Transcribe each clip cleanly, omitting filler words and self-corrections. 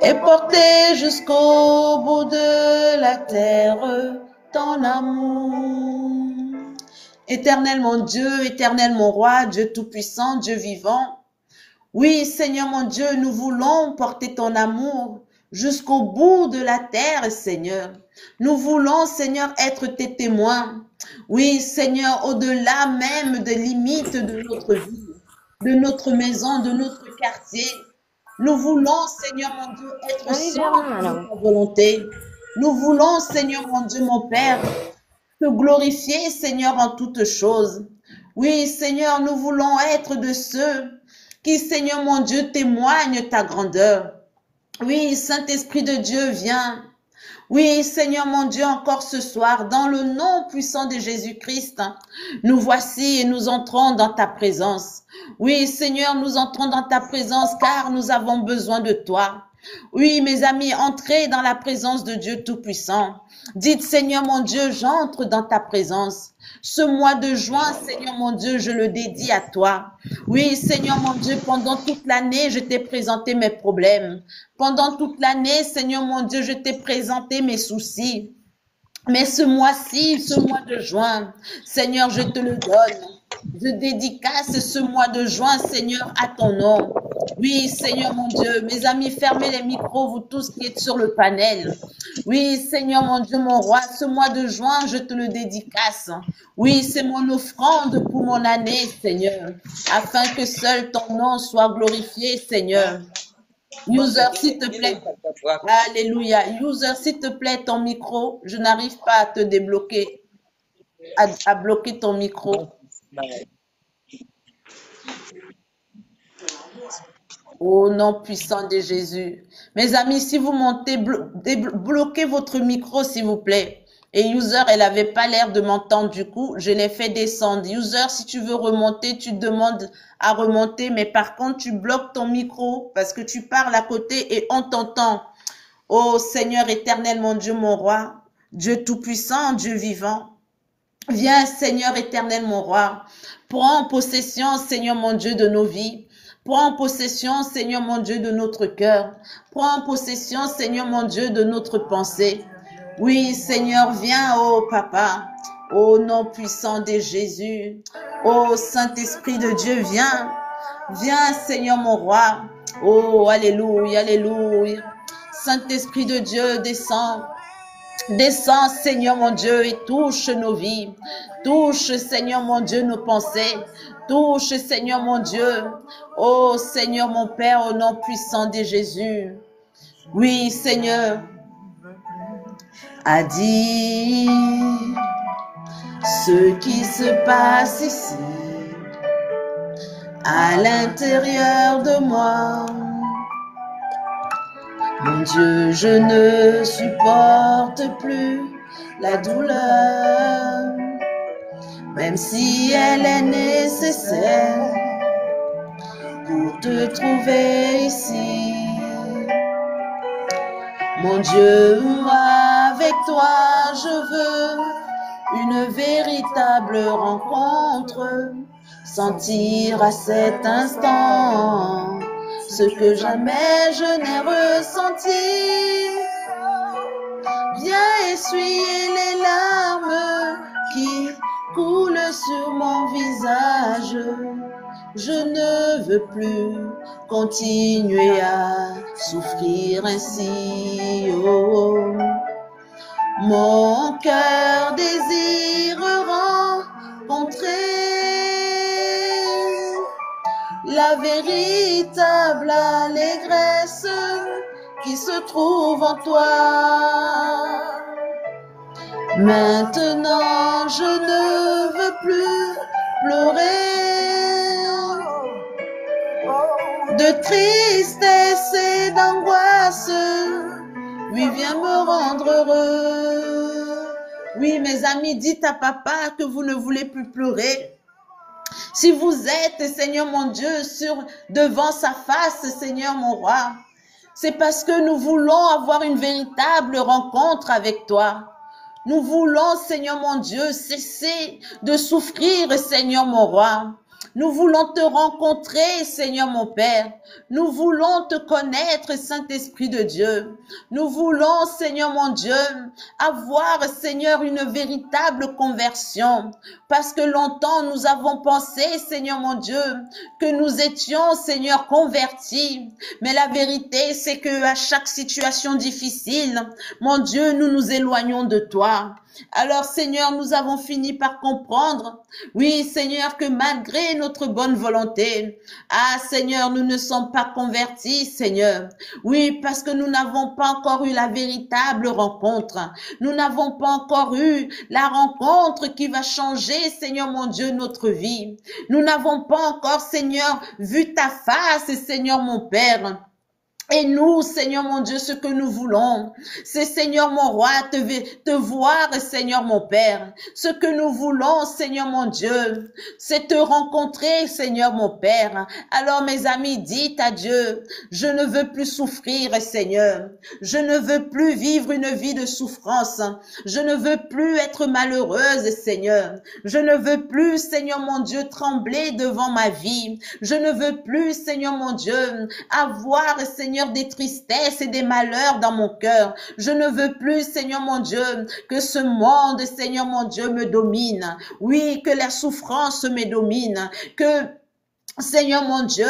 et porter jusqu'au bout de la terre ton amour. Éternel mon Dieu, éternel mon roi, Dieu tout-puissant, Dieu vivant. Oui, Seigneur mon Dieu, nous voulons porter ton amour jusqu'au bout de la terre, Seigneur. Nous voulons, Seigneur, être tes témoins. Oui, Seigneur, au-delà même des limites de notre vie, de notre maison, de notre quartier. Nous voulons, Seigneur mon Dieu, être centre de ta volonté. Nous voulons, Seigneur mon Dieu, mon Père, te glorifier, Seigneur, en toutes choses. Oui, Seigneur, nous voulons être de ceux qui, Seigneur mon Dieu, témoignent ta grandeur. Oui, Saint-Esprit de Dieu, viens. Oui, Seigneur mon Dieu, encore ce soir, dans le nom puissant de Jésus-Christ, nous voici et nous entrons dans ta présence. Oui, Seigneur, nous entrons dans ta présence car nous avons besoin de toi. Oui, mes amis, entrez dans la présence de Dieu Tout-Puissant. Dites, Seigneur mon Dieu, j'entre dans ta présence. Ce mois de juin, Seigneur mon Dieu, je le dédie à toi. Oui, Seigneur mon Dieu, pendant toute l'année, je t'ai présenté mes problèmes. Pendant toute l'année, Seigneur mon Dieu, je t'ai présenté mes soucis. Mais ce mois-ci, ce mois de juin, Seigneur, je te le donne. Je dédicace ce mois de juin, Seigneur, à ton nom. Oui, Seigneur mon Dieu, mes amis, fermez les micros, vous tous qui êtes sur le panel. Oui, Seigneur mon Dieu, mon roi, ce mois de juin, je te le dédicace. Oui, c'est mon offrande pour mon année, Seigneur, afin que seul ton nom soit glorifié, Seigneur. User, s'il te plaît. Alléluia. User, s'il te plaît, ton micro. Je n'arrive pas à te débloquer, à bloquer ton micro. Au nom puissant de Jésus. Mes amis, si vous montez, bloquez votre micro, s'il vous plaît. Et User, elle n'avait pas l'air de m'entendre du coup. Je l'ai fait descendre. User, si tu veux remonter, tu demandes à remonter. Mais par contre, tu bloques ton micro parce que tu parles à côté et on t'entend. Ô Seigneur éternel, mon Dieu, mon roi, Dieu tout-puissant, Dieu vivant. Viens, Seigneur éternel, mon roi. Prends possession, Seigneur mon Dieu, de nos vies. Prends possession, Seigneur mon Dieu, de notre cœur. Prends possession, Seigneur mon Dieu, de notre pensée. Oui, Seigneur, viens, ô Papa, au nom puissant de Jésus. Ô Saint-Esprit de Dieu, viens. Viens, Seigneur mon roi. Oh, alléluia, alléluia. Saint-Esprit de Dieu, descends. Descends, Seigneur mon Dieu, et touche nos vies. Touche, Seigneur mon Dieu, nos pensées. Touche, Seigneur mon Dieu. Oh, Seigneur mon Père, au nom puissant de Jésus. Oui, Seigneur. A dit ce qui se passe ici, à l'intérieur de moi. Mon Dieu, je ne supporte plus la douleur, même si elle est nécessaire pour te trouver ici. Mon Dieu, avec toi, je veux une véritable rencontre, sentir à cet instant ce que jamais je n'ai ressenti. Viens essuyer les larmes qui coulent sur mon visage. Je ne veux plus continuer à souffrir ainsi. Oh. Mon cœur désire rencontrer la véritable allégresse qui se trouve en toi. Maintenant, je ne veux plus pleurer de tristesse et d'angoisse. Oui, viens me rendre heureux. Oui, mes amis, dites à papa que vous ne voulez plus pleurer. Si vous êtes, Seigneur mon Dieu, devant sa face, Seigneur mon roi, c'est parce que nous voulons avoir une véritable rencontre avec toi. Nous voulons, Seigneur mon Dieu, cesser de souffrir, Seigneur mon roi. Nous voulons te rencontrer, Seigneur mon Père. Nous voulons te connaître, Saint-Esprit de Dieu. Nous voulons, Seigneur mon Dieu, avoir, Seigneur, une véritable conversion. Parce que longtemps, nous avons pensé, Seigneur mon Dieu, que nous étions, Seigneur, convertis. Mais la vérité, c'est que à chaque situation difficile, mon Dieu, nous nous éloignons de toi. Alors, Seigneur, nous avons fini par comprendre, oui, Seigneur, que malgré notre bonne volonté, ah, Seigneur, nous ne sommes pas convertis, Seigneur. Oui, parce que nous n'avons pas encore eu la véritable rencontre. Nous n'avons pas encore eu la rencontre qui va changer, Seigneur mon Dieu, notre vie. Nous n'avons pas encore, Seigneur, vu ta face, Seigneur mon Père. Et nous, Seigneur mon Dieu, ce que nous voulons, c'est, Seigneur mon roi, te voir, Seigneur mon Père. Ce que nous voulons, Seigneur mon Dieu, c'est te rencontrer, Seigneur mon Père. Alors, mes amis, dites à Dieu, je ne veux plus souffrir, Seigneur. Je ne veux plus vivre une vie de souffrance. Je ne veux plus être malheureuse, Seigneur. Je ne veux plus, Seigneur mon Dieu, trembler devant ma vie. Je ne veux plus, Seigneur mon Dieu, avoir, Seigneur, des tristesses et des malheurs dans mon cœur. Je ne veux plus, Seigneur mon Dieu, que ce monde, Seigneur mon Dieu, me domine. Oui, que la souffrance me domine, que Seigneur mon Dieu,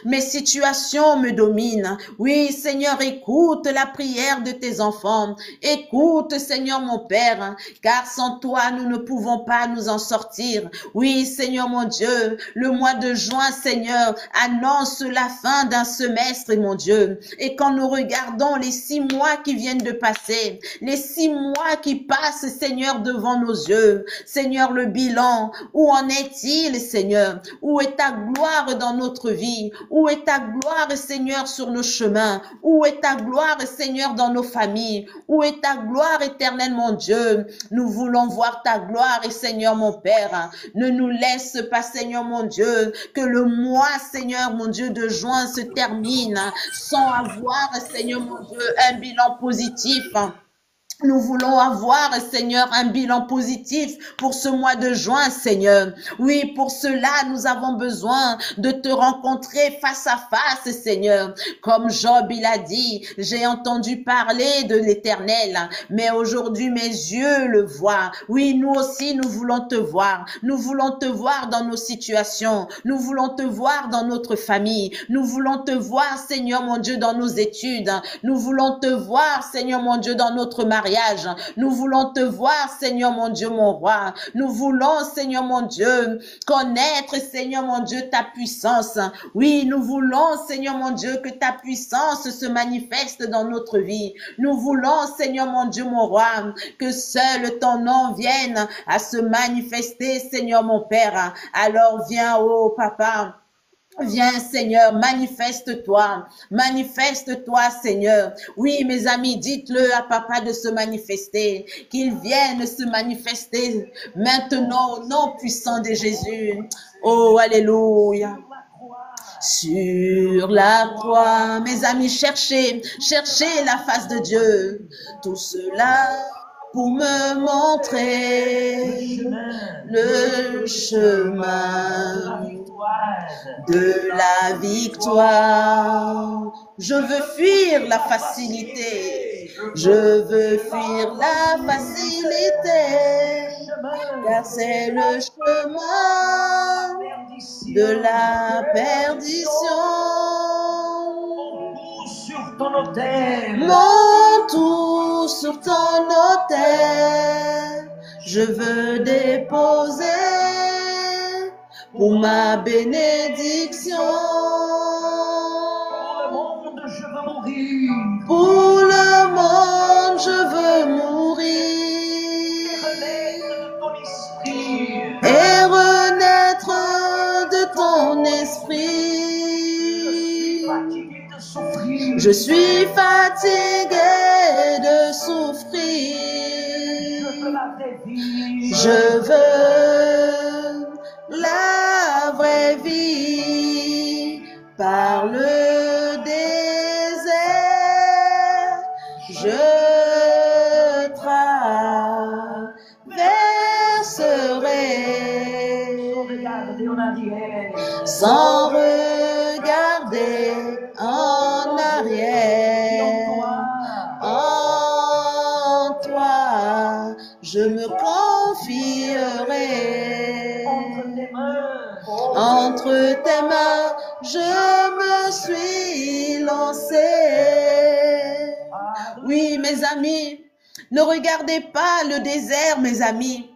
mes situations me dominent. Oui, Seigneur, écoute la prière de tes enfants. Écoute, Seigneur mon Père, car sans toi, nous ne pouvons pas nous en sortir. Oui, Seigneur mon Dieu, le mois de juin, Seigneur, annonce la fin d'un semestre, mon Dieu. Et quand nous regardons les 6 mois qui viennent de passer, les 6 mois qui passent, Seigneur, devant nos yeux, Seigneur, le bilan, où en est-il, Seigneur? Où est ta gloire dans notre vie? Où est ta gloire, Seigneur, sur nos chemins? Où est ta gloire, Seigneur, dans nos familles? Où est ta gloire, éternelle, mon Dieu? Nous voulons voir ta gloire, et Seigneur, mon Père, ne nous laisse pas, Seigneur, mon Dieu, que le mois, Seigneur, mon Dieu, de juin se termine sans avoir, Seigneur, mon Dieu, un bilan positif. Nous voulons avoir, Seigneur, un bilan positif pour ce mois de juin, Seigneur. Oui, pour cela, nous avons besoin de te rencontrer face à face, Seigneur. Comme Job, il a dit, j'ai entendu parler de l'Éternel, mais aujourd'hui, mes yeux le voient. Oui, nous aussi, nous voulons te voir. Nous voulons te voir dans nos situations. Nous voulons te voir dans notre famille. Nous voulons te voir, Seigneur, mon Dieu, dans nos études. Nous voulons te voir, Seigneur, mon Dieu, dans notre mariage. Nous voulons te voir, Seigneur mon Dieu, mon roi. Nous voulons, Seigneur mon Dieu, connaître, Seigneur mon Dieu, ta puissance. Oui, nous voulons, Seigneur mon Dieu, que ta puissance se manifeste dans notre vie. Nous voulons, Seigneur mon Dieu, mon roi, que seul ton nom vienne à se manifester, Seigneur mon Père. Alors viens, oh Papa. Viens, Seigneur, manifeste-toi, Seigneur. Oui, mes amis, dites-le à Papa de se manifester, qu'il vienne se manifester maintenant au nom puissant de Jésus. Oh, alléluia. Sur la croix, mes amis, cherchez la face de Dieu. Tout cela pour me montrer le chemin de la victoire. Je veux fuir la facilité. Je veux fuir la facilité. Car c'est le chemin de la perdition. Mon tout sur ton autel. Je veux déposer pour ma bénédiction. Pour le monde, je veux mourir. Et renaître de ton esprit. Je suis fatigué de souffrir. Je veux la vraie vie par le désert. Je traverserai de tes mains, je me suis lancé. Oui, mes amis, ne regardez pas le désert, mes amis.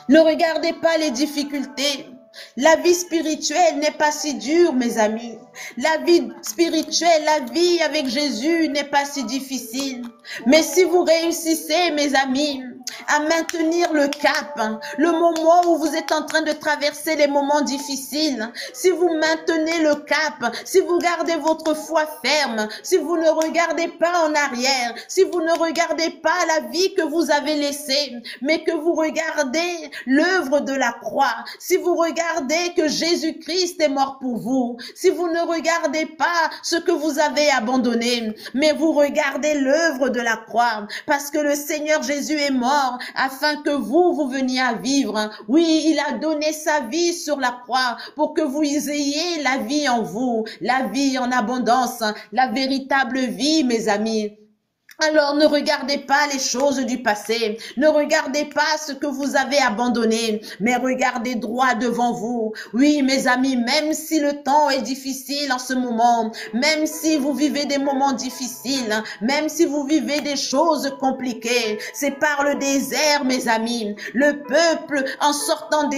Ne regardez pas les difficultés. La vie spirituelle n'est pas si dure, mes amis. La vie spirituelle, la vie avec Jésus n'est pas si difficile. Mais si vous réussissez, mes amis, à maintenir le cap, le moment où vous êtes en train de traverser les moments difficiles, si vous maintenez le cap, si vous gardez votre foi ferme, si vous ne regardez pas en arrière, si vous ne regardez pas la vie que vous avez laissée, mais que vous regardez l'œuvre de la croix, si vous regardez que Jésus-Christ est mort pour vous, si vous ne regardez pas ce que vous avez abandonné, mais vous regardez l'œuvre de la croix, parce que le Seigneur Jésus est mort afin que vous veniez à vivre. Oui, il a donné sa vie sur la croix pour que vous ayez la vie en vous, la vie en abondance, la véritable vie, mes amis. Alors ne regardez pas les choses du passé, ne regardez pas ce que vous avez abandonné, mais regardez droit devant vous. Oui, mes amis, même si le temps est difficile en ce moment, même si vous vivez des moments difficiles, même si vous vivez des choses compliquées, c'est par le désert, mes amis. Le peuple, en sortant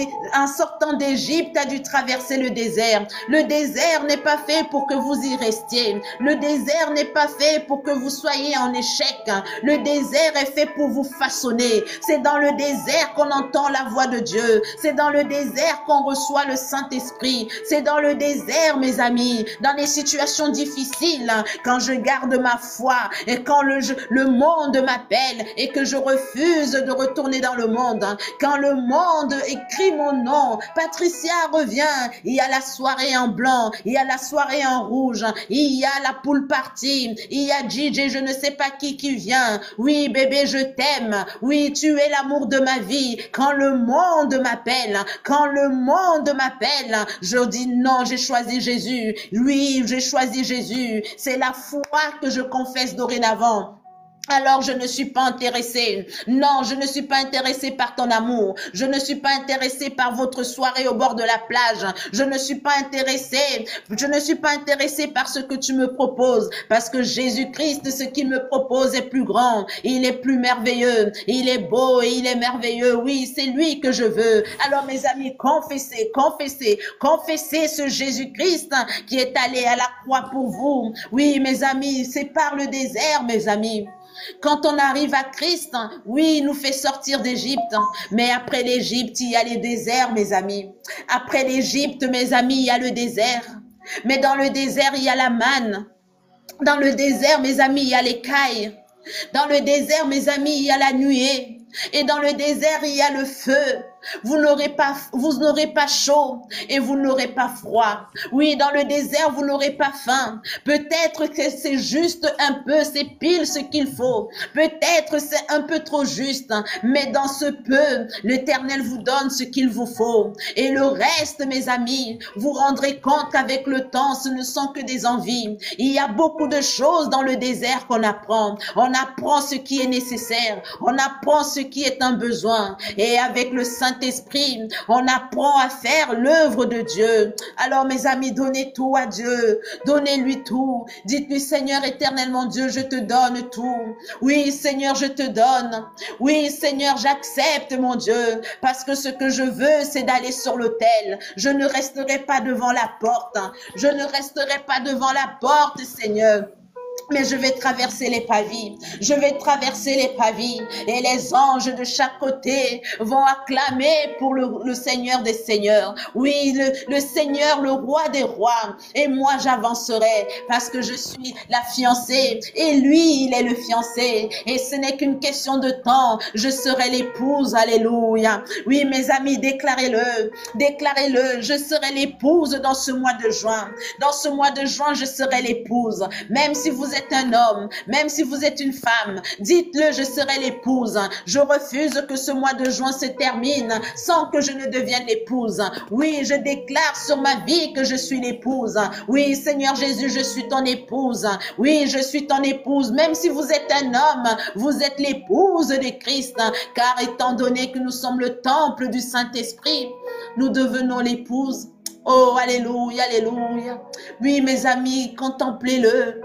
d'Égypte, a dû traverser le désert. Le désert n'est pas fait pour que vous y restiez. Le désert n'est pas fait pour que vous soyez en échec. Le désert est fait pour vous façonner. C'est dans le désert qu'on entend la voix de Dieu. C'est dans le désert qu'on reçoit le Saint-Esprit. C'est dans le désert, mes amis, dans les situations difficiles, quand je garde ma foi et quand le monde m'appelle et que je refuse de retourner dans le monde. Quand le monde écrit mon nom, Patricia revient. Il y a la soirée en blanc, il y a la soirée en rouge, il y a la pool party, il y a DJ, je ne sais pas qui vient. Oui, bébé, je t'aime. Oui, tu es l'amour de ma vie. Quand le monde m'appelle, je dis non, j'ai choisi Jésus. Oui, j'ai choisi Jésus. C'est la foi que je confesse dorénavant. Alors je ne suis pas intéressée. Non, je ne suis pas intéressée par ton amour. Je ne suis pas intéressée par votre soirée au bord de la plage. Je ne suis pas intéressée. Je ne suis pas intéressée par ce que tu me proposes. Parce que Jésus-Christ, ce qu'il me propose est plus grand. Il est plus merveilleux. Il est beau et il est merveilleux. Oui, c'est lui que je veux. Alors mes amis, confessez ce Jésus-Christ qui est allé à la croix pour vous. Oui, mes amis, c'est par le désert, mes amis. Quand on arrive à Christ, oui, il nous fait sortir d'Égypte. Mais après l'Égypte, il y a les déserts, mes amis. Après l'Égypte, mes amis, il y a le désert. Mais dans le désert, il y a la manne. Dans le désert, mes amis, il y a l'écaille. Dans le désert, mes amis, il y a la nuée. Et dans le désert, il y a le feu. Vous n'aurez pas chaud et vous n'aurez pas froid. Oui, dans le désert, vous n'aurez pas faim. Peut-être que c'est juste un peu, c'est pile ce qu'il faut. Peut-être c'est un peu trop juste, mais dans ce peu, l'Éternel vous donne ce qu'il vous faut. Et le reste, mes amis, vous rendrez compte qu'avec le temps, ce ne sont que des envies. Il y a beaucoup de choses dans le désert qu'on apprend. On apprend ce qui est nécessaire. On apprend ce qui est un besoin. Et avec le Saint-Esprit, on apprend à faire l'œuvre de Dieu. Alors mes amis, donnez tout à Dieu. Donnez-lui tout. Dites-lui, Seigneur éternel mon Dieu, je te donne tout. Oui, Seigneur, je te donne. Oui, Seigneur, j'accepte, mon Dieu, parce que ce que je veux, c'est d'aller sur l'autel. Je ne resterai pas devant la porte. Je ne resterai pas devant la porte, Seigneur. Mais je vais traverser les pavis. Je vais traverser les pavis. Et les anges de chaque côté vont acclamer pour le Seigneur des Seigneurs. Oui, le Seigneur, le Roi des Rois. Et moi, j'avancerai parce que je suis la fiancée. Et lui, il est le fiancé. Et ce n'est qu'une question de temps. Je serai l'épouse. Alléluia. Oui, mes amis, déclarez-le. Déclarez-le. Je serai l'épouse dans ce mois de juin. Dans ce mois de juin, je serai l'épouse. Même si vous êtes un homme, même si vous êtes une femme, dites-le, je serai l'épouse. Je refuse que ce mois de juin se termine sans que je ne devienne l'épouse. Oui, je déclare sur ma vie que je suis l'épouse. Oui, Seigneur Jésus, je suis ton épouse. Oui, je suis ton épouse. Même si vous êtes un homme, vous êtes l'épouse de Christ. Car étant donné que nous sommes le temple du Saint-Esprit, nous devenons l'épouse. Oh, alléluia, alléluia. Oui, mes amis, contemplez-le.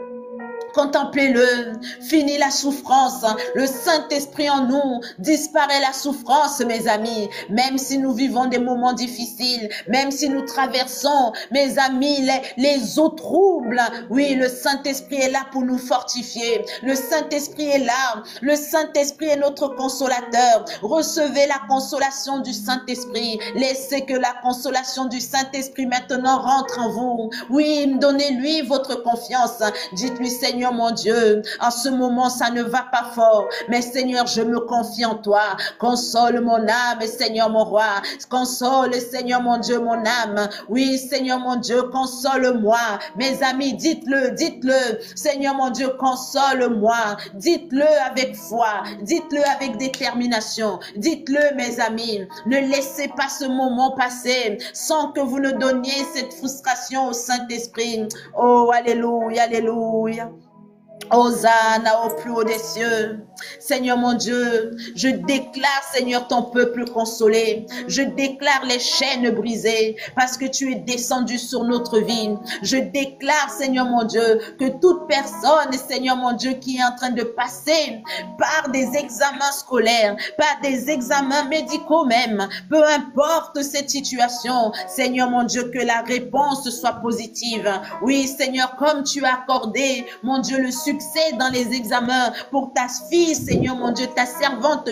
Contemplez-le, fini la souffrance, le Saint-Esprit en nous, disparaît la souffrance, mes amis, même si nous vivons des moments difficiles, même si nous traversons, mes amis, les eaux troubles, oui, le Saint-Esprit est là pour nous fortifier, le Saint-Esprit est là, le Saint-Esprit est notre consolateur, recevez la consolation du Saint-Esprit, laissez que la consolation du Saint-Esprit maintenant rentre en vous, oui, donnez-lui votre confiance, dites-lui, Seigneur, mon Dieu, en ce moment ça ne va pas fort, mais Seigneur, je me confie en toi, console mon âme, Seigneur mon roi, console, Seigneur mon Dieu, mon âme, oui, Seigneur mon Dieu, console-moi, mes amis, dites-le, dites-le, Seigneur mon Dieu, console-moi, dites-le avec foi, dites-le avec détermination, dites-le, mes amis, ne laissez pas ce moment passer sans que vous ne donniez cette frustration au Saint-Esprit. Oh, alléluia, alléluia. Hosanna au plus haut des cieux. Seigneur mon Dieu, je déclare, Seigneur, ton peuple consolé. Je déclare les chaînes brisées parce que tu es descendu sur notre vie. Je déclare, Seigneur mon Dieu, que toute personne, Seigneur mon Dieu, qui est en train de passer par des examens scolaires, par des examens médicaux même, peu importe cette situation, Seigneur mon Dieu, que la réponse soit positive. Oui, Seigneur, comme tu as accordé, mon Dieu, le succès dans les examens pour ta fille, Seigneur mon Dieu, ta servante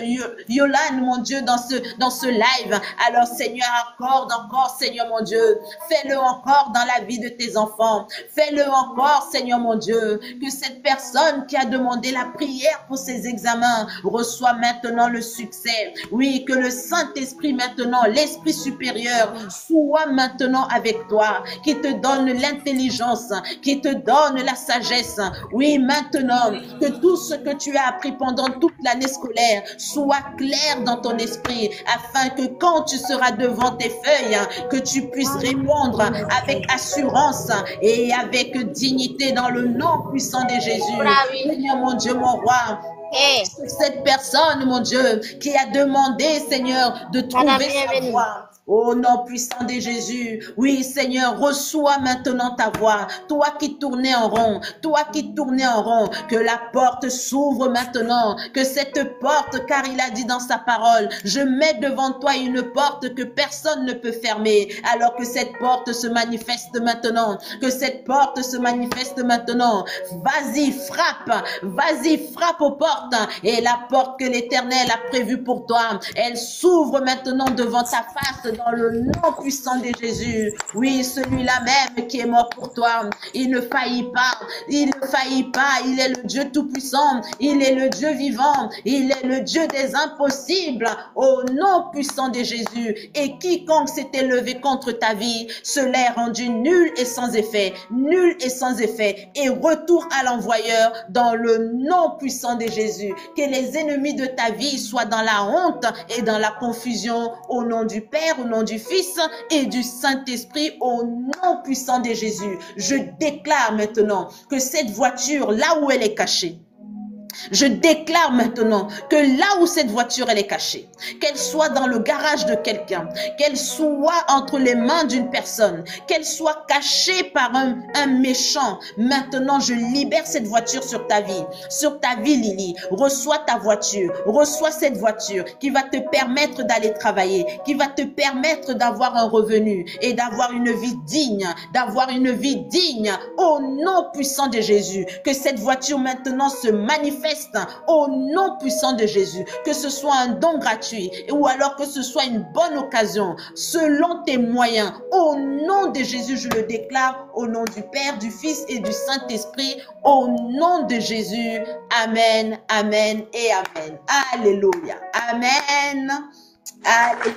Yolande, mon Dieu, dans ce live. Alors, Seigneur, accorde encore, Seigneur mon Dieu, fais-le encore dans la vie de tes enfants. Fais-le encore, Seigneur mon Dieu, que cette personne qui a demandé la prière pour ses examens reçoit maintenant le succès. Oui, que le Saint-Esprit maintenant, l'Esprit supérieur, soit maintenant avec toi, qui te donne l'intelligence, qui te donne la sagesse. Oui, maintenant, que tout ce que tu as appris pendant toute l'année scolaire soit clair dans ton esprit, afin que quand tu seras devant tes feuilles, que tu puisses répondre avec assurance et avec dignité dans le nom puissant de Jésus. Seigneur mon Dieu, mon roi, cette personne, mon Dieu, qui a demandé, Seigneur, de trouver sa voie. Au nom puissant de Jésus, oui Seigneur, reçois maintenant ta voix, toi qui tournais en rond, que la porte s'ouvre maintenant, que cette porte, car il a dit dans sa parole, je mets devant toi une porte que personne ne peut fermer, alors que cette porte se manifeste maintenant, vas-y, frappe aux portes, et la porte que l'Éternel a prévue pour toi, elle s'ouvre maintenant devant ta face, dans le nom puissant de Jésus. Oui, celui-là même qui est mort pour toi, il ne faillit pas, il est le Dieu tout-puissant, il est le Dieu vivant, il est le Dieu des impossibles, au nom puissant de Jésus. Et quiconque s'est élevé contre ta vie, cela est rendu nul et sans effet, et retour à l'envoyeur dans le nom puissant de Jésus. Que les ennemis de ta vie soient dans la honte et dans la confusion, au nom du Père, au nom du Fils et du Saint-Esprit, au nom puissant de Jésus. Je déclare maintenant que cette voiture, là où elle est cachée, je déclare maintenant que là où cette voiture elle est cachée, qu'elle soit dans le garage de quelqu'un, qu'elle soit entre les mains d'une personne, qu'elle soit cachée par un méchant, maintenant je libère cette voiture sur ta vie Lily. Reçois ta voiture, reçois cette voiture qui va te permettre d'aller travailler, qui va te permettre d'avoir un revenu et d'avoir une vie digne, au nom puissant de Jésus. Que cette voiture maintenant se manifeste au nom puissant de Jésus, que ce soit un don gratuit ou alors que ce soit une bonne occasion selon tes moyens, au nom de Jésus je le déclare, au nom du Père, du Fils et du Saint-Esprit, au nom de Jésus. Amen, amen et amen. Alléluia, amen. Alléluia.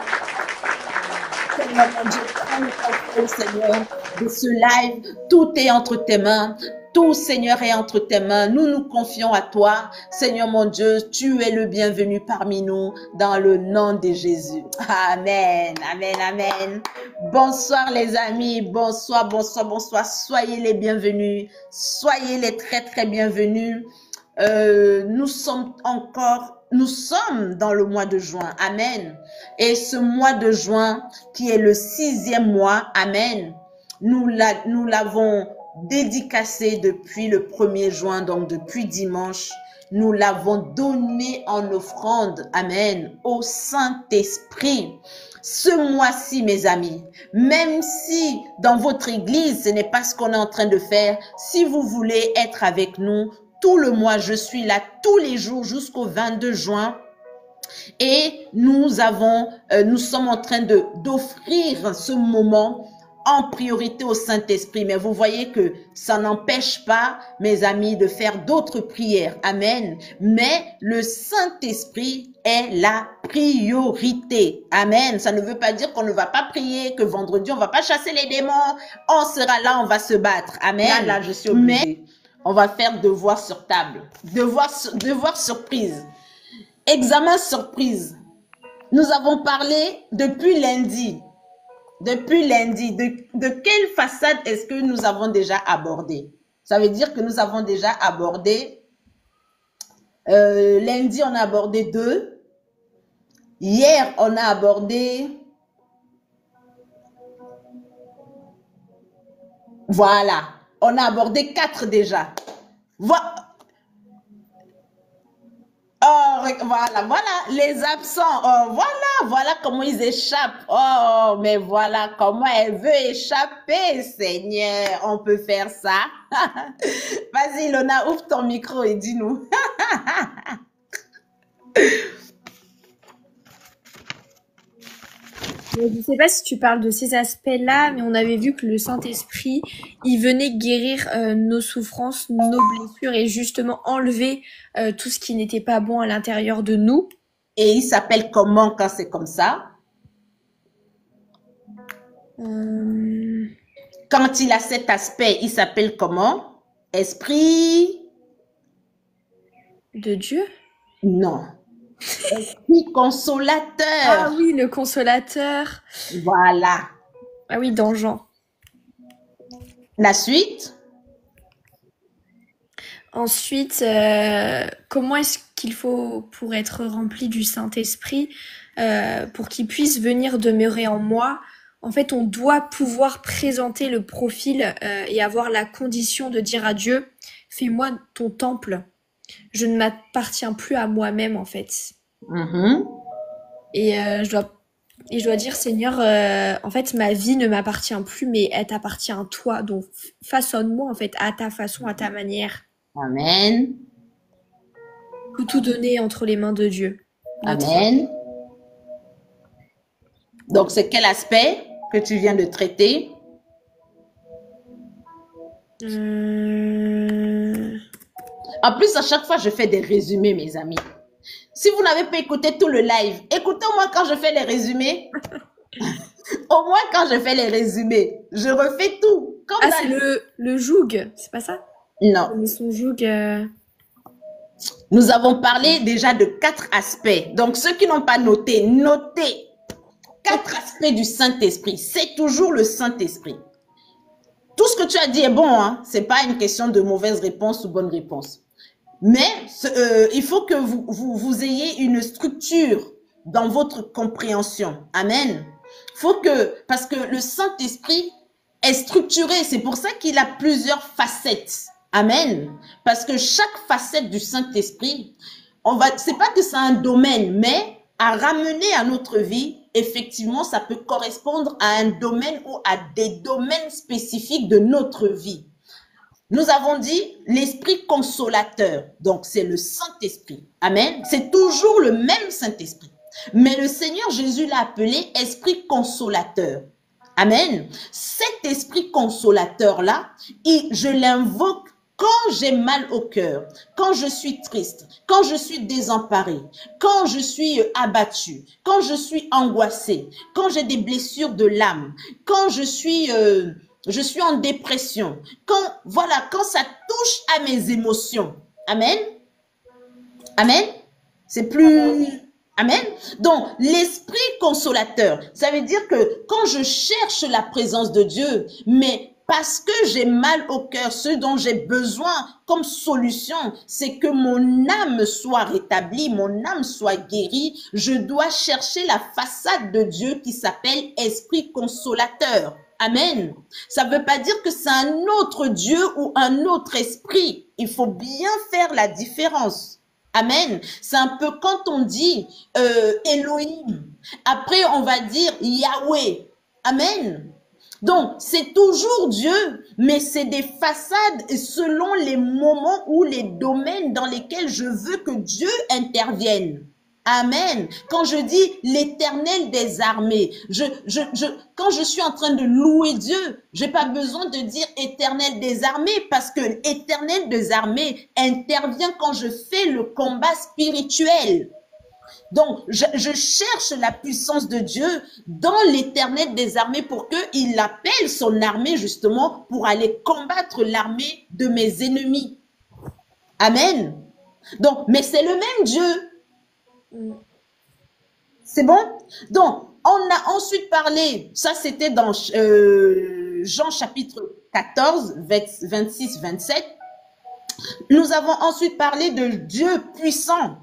Seigneur mon Dieu, prends le contrôle, Seigneur, de ce live. Tout est entre tes mains. Tout, Seigneur, est entre tes mains. Nous nous confions à toi. Seigneur mon Dieu, tu es le bienvenu parmi nous dans le nom de Jésus. Amen, amen, amen. Bonsoir les amis, bonsoir. Soyez les bienvenus. Soyez les très, très bienvenus. nous sommes dans le mois de juin. Amen. Et ce mois de juin, qui est le 6e mois, amen, nous l'avons dédicacé depuis le 1er juin, donc depuis dimanche. Nous l'avons donné en offrande, amen, au Saint-Esprit. Ce mois-ci, mes amis, même si dans votre église, ce n'est pas ce qu'on est en train de faire, si vous voulez être avec nous, tout le mois, je suis là tous les jours jusqu'au 22 juin. Et nous sommes en train d'offrir ce moment en priorité au Saint-Esprit. Mais vous voyez que ça n'empêche pas, mes amis, de faire d'autres prières. Amen. Mais le Saint-Esprit est la priorité. Amen. Ça ne veut pas dire qu'on ne va pas prier, que vendredi, on ne va pas chasser les démons. On sera là, on va se battre. Amen. Là, je suis obligée. Mais on va faire devoir sur table. Devoir surprise. Examen surprise. Nous avons parlé depuis lundi. Depuis lundi, de quelle façade est-ce que nous avons déjà abordé? Ça veut dire que nous avons déjà abordé, lundi on a abordé 2, hier on a abordé, voilà, on a abordé 4 déjà. Oh, voilà, les absents. Oh, voilà comment ils échappent. Oh, mais voilà comment elle veut échapper, Seigneur. On peut faire ça. Vas-y, Lona, ouvre ton micro et dis-nous. Je ne sais pas si tu parles de ces aspects-là, mais on avait vu que le Saint-Esprit, il venait guérir nos souffrances, nos blessures et justement enlever tout ce qui n'était pas bon à l'intérieur de nous. Et il s'appelle comment quand c'est comme ça? Quand il a cet aspect, il s'appelle comment? Esprit de Dieu? Non. Esprit consolateur. Ah oui, le consolateur. Voilà. Ah oui, dans Jean. La suite? Ensuite, comment est-ce qu'il faut pour être rempli du Saint-Esprit, pour qu'il puisse venir demeurer en moi? En fait, on doit pouvoir présenter le profil et avoir la condition de dire à Dieu, fais-moi ton temple. Je ne m'appartiens plus à moi-même, en fait. Et je dois dire, Seigneur, en fait, ma vie ne m'appartient plus, mais elle t'appartient à toi. Donc, façonne-moi, en fait, à ta façon, à ta manière. Amen. Tout donner entre les mains de Dieu. Amen. Donc, c'est quel aspect que tu viens de traiter? En plus, à chaque fois, je fais des résumés, mes amis. Si vous n'avez pas écouté tout le live, écoutez-moi quand je fais les résumés. Au moins, quand je fais les résumés, je refais tout. Comme c'est le joug, c'est pas ça? Non. Son joug. Nous avons parlé déjà de 4 aspects. Donc, ceux qui n'ont pas noté, notez 4 aspects du Saint-Esprit. C'est toujours le Saint-Esprit. Tout ce que tu as dit est bon, hein? C'est pas une question de mauvaise réponse ou bonne réponse. Mais il faut que vous ayez une structure dans votre compréhension. Amen. Parce que le Saint-Esprit est structuré. C'est pour ça qu'il a plusieurs facettes. Amen. Parce que chaque facette du Saint-Esprit, c'est pas que c'est un domaine, mais à ramener à notre vie, effectivement, ça peut correspondre à un domaine ou à des domaines spécifiques de notre vie. Nous avons dit l'esprit consolateur. Donc, c'est le Saint-Esprit. Amen. C'est toujours le même Saint-Esprit. Mais le Seigneur Jésus l'a appelé esprit consolateur. Amen. Cet esprit consolateur-là, je l'invoque quand j'ai mal au cœur, quand je suis triste, quand je suis désemparée, quand je suis abattue, quand je suis angoissée, quand j'ai des blessures de l'âme, quand je suis en dépression, quand ça touche à mes émotions. Amen. Amen. C'est plus... Amen. Donc, l'esprit consolateur, ça veut dire que quand je cherche la présence de Dieu, mais parce que j'ai mal au cœur. Ce dont j'ai besoin comme solution, c'est que mon âme soit rétablie, mon âme soit guérie. Je dois chercher la façade de Dieu qui s'appelle Esprit consolateur. Amen. Ça ne veut pas dire que c'est un autre Dieu ou un autre esprit. Il faut bien faire la différence. Amen. C'est un peu quand on dit Elohim. Après, on va dire Yahweh. Amen. Donc, c'est toujours Dieu, mais c'est des façades selon les moments ou les domaines dans lesquels je veux que Dieu intervienne. Amen. Quand je dis l'Éternel des armées, quand je suis en train de louer Dieu, j'ai pas besoin de dire Éternel des armées parce que l'Éternel des armées intervient quand je fais le combat spirituel. Donc, je cherche la puissance de Dieu dans l'Éternel des armées pour qu'il appelle son armée justement pour aller combattre l'armée de mes ennemis. Amen. Donc, mais c'est le même Dieu. C'est bon? Donc, on a ensuite parlé, ça c'était dans Jean chapitre 14, 26, 27. Nous avons ensuite parlé de Dieu puissant.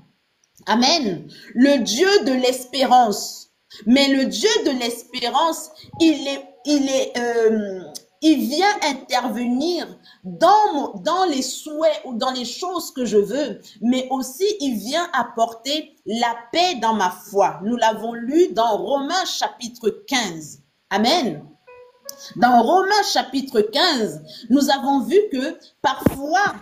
Amen. Le Dieu de l'espérance. Mais le Dieu de l'espérance, il vient intervenir dans les souhaits ou dans les choses que je veux, mais aussi il vient apporter la paix dans ma foi. Nous l'avons lu dans Romains chapitre 15. Amen. Dans Romains chapitre 15, nous avons vu que parfois,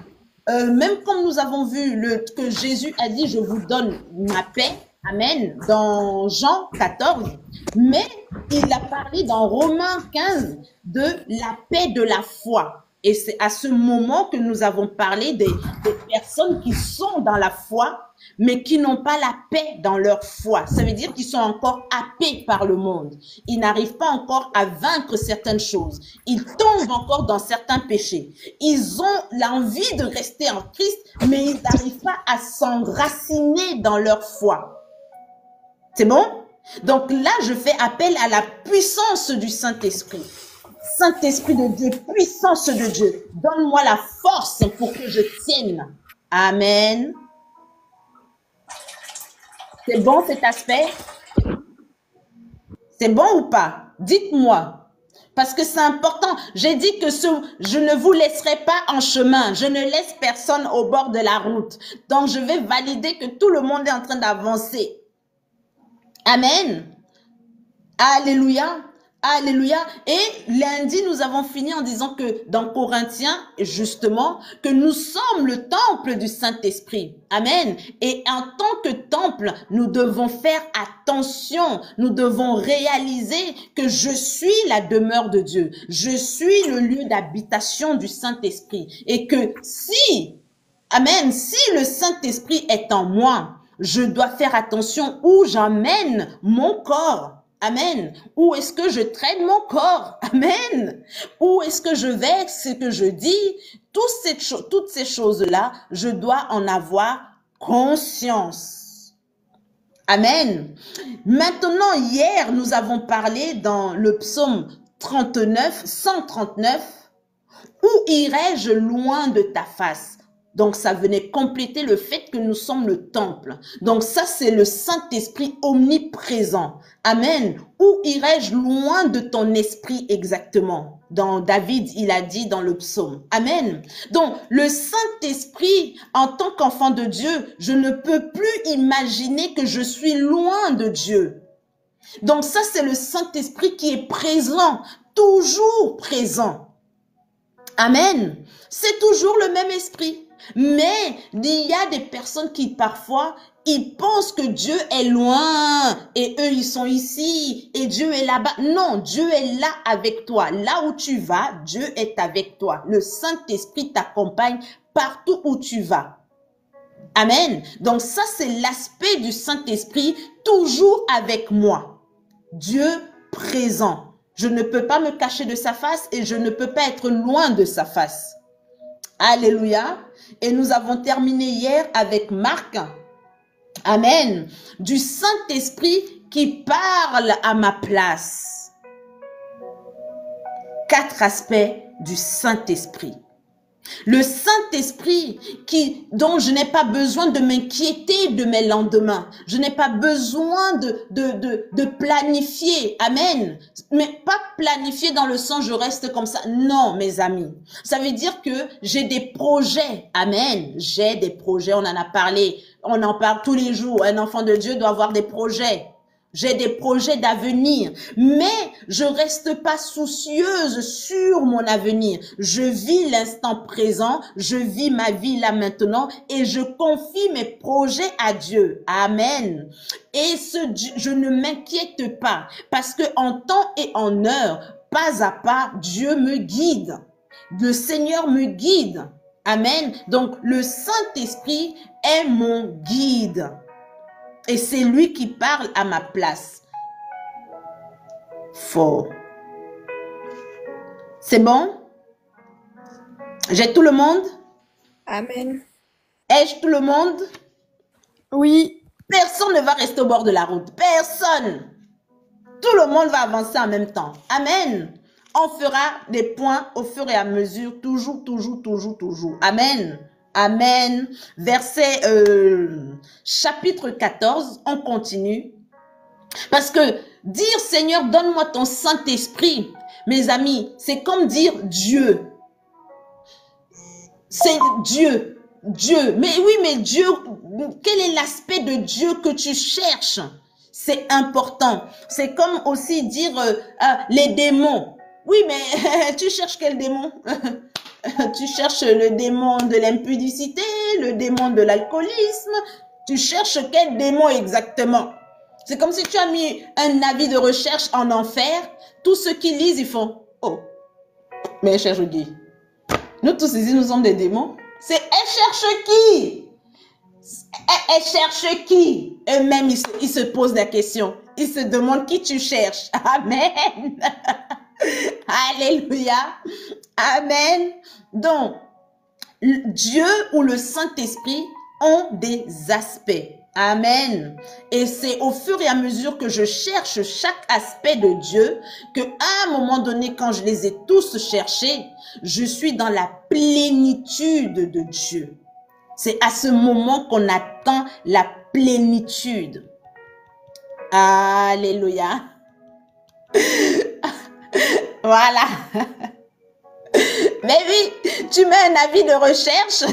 même comme nous avons vu que Jésus a dit, je vous donne ma paix, amen, dans Jean 14, mais il a parlé dans Romains 15 de la paix de la foi. Et c'est à ce moment que nous avons parlé des personnes qui sont dans la foi, mais qui n'ont pas la paix dans leur foi. Ça veut dire qu'ils sont encore happés par le monde. Ils n'arrivent pas encore à vaincre certaines choses. Ils tombent encore dans certains péchés. Ils ont l'envie de rester en Christ, mais ils n'arrivent pas à s'enraciner dans leur foi. C'est bon? Donc là, je fais appel à la puissance du Saint-Esprit. Saint-Esprit de Dieu, puissance de Dieu, donne-moi la force pour que je tienne. Amen. C'est bon cet aspect? C'est bon ou pas? Dites-moi. Parce que c'est important. J'ai dit que je ne vous laisserai pas en chemin. Je ne laisse personne au bord de la route. Donc, je vais valider que tout le monde est en train d'avancer. Amen. Alléluia. Alléluia. Et lundi, nous avons fini en disant que dans Corinthiens, justement, que nous sommes le temple du Saint-Esprit. Amen. Et en tant que temple, nous devons faire attention. Nous devons réaliser que je suis la demeure de Dieu. Je suis le lieu d'habitation du Saint-Esprit. Et que si, amen, si le Saint-Esprit est en moi, je dois faire attention où j'emmène mon corps. Amen. Où est-ce que je traîne mon corps? Amen. Où est-ce que je vais? Ce que je dis? Toutes ces choses-là, je dois en avoir conscience. Amen. Maintenant, hier, nous avons parlé dans le psaume 139, où irai-je loin de ta face? Donc, ça venait compléter le fait que nous sommes le temple. Donc, ça, c'est le Saint-Esprit omniprésent. Amen. Où irai-je loin de ton esprit exactement? Dans David, il a dit dans le psaume. Amen. Donc, le Saint-Esprit, en tant qu'enfant de Dieu, je ne peux plus imaginer que je suis loin de Dieu. Donc, ça, c'est le Saint-Esprit qui est présent, toujours présent. Amen. C'est toujours le même esprit. Mais il y a des personnes qui parfois, ils pensent que Dieu est loin et eux, ils sont ici et Dieu est là-bas. Non, Dieu est là avec toi. Là où tu vas, Dieu est avec toi. Le Saint-Esprit t'accompagne partout où tu vas. Amen. Donc ça, c'est l'aspect du Saint-Esprit toujours avec moi. Dieu présent. Je ne peux pas me cacher de sa face et je ne peux pas être loin de sa face. Alléluia. Et nous avons terminé hier avec Marc. Amen. Du Saint-Esprit qui parle à ma place. 4 aspects du Saint-Esprit. Le Saint-Esprit dont je n'ai pas besoin de m'inquiéter de mes lendemains. Je n'ai pas besoin de planifier. Amen. Mais pas planifier dans le sens je reste comme ça. Non, mes amis. Ça veut dire que j'ai des projets. Amen. J'ai des projets. On en a parlé. On en parle tous les jours. Un enfant de Dieu doit avoir des projets. J'ai des projets d'avenir, mais je reste pas soucieuse sur mon avenir. Je vis l'instant présent, je vis ma vie là maintenant et je confie mes projets à Dieu. Amen. Et je ne m'inquiète pas parce que en temps et en heure, pas à pas, Dieu me guide. Le Seigneur me guide. Amen. Donc, le Saint-Esprit est mon guide. Et c'est lui qui parle à ma place. Fort. C'est bon? J'ai tout le monde? Amen. Ai-je tout le monde? Oui. Personne ne va rester au bord de la route. Personne. Tout le monde va avancer en même temps. Amen. On fera des points au fur et à mesure. Toujours, toujours, toujours, toujours. Amen. Amen. Verset chapitre 14, on continue. Parce que dire Seigneur, donne-moi ton Saint-Esprit, mes amis, c'est comme dire Dieu. C'est Dieu. Dieu. Mais oui, mais Dieu, quel est l'aspect de Dieu que tu cherches? C'est important. C'est comme aussi dire les démons. Oui, mais tu cherches quel démon? Tu cherches le démon de l'impudicité, le démon de l'alcoolisme. Tu cherches quel démon exactement? C'est comme si tu as mis un avis de recherche en enfer. Tous ceux qui lisent, ils font « Oh, mais elle cherche qui? Nous tous ici, nous sommes des démons. C'est « Elle cherche qui? Elle cherche qui ?» Eux-mêmes, ils se posent la question. Ils se demandent qui tu cherches. Amen. Alléluia. Amen. Donc, Dieu ou le Saint-Esprit ont des aspects. Amen. Et c'est au fur et à mesure que je cherche chaque aspect de Dieu que à un moment donné, quand je les ai tous cherchés, je suis dans la plénitude de Dieu. C'est à ce moment qu'on attend la plénitude. Alléluia. Voilà. Mais oui, tu mets un avis de recherche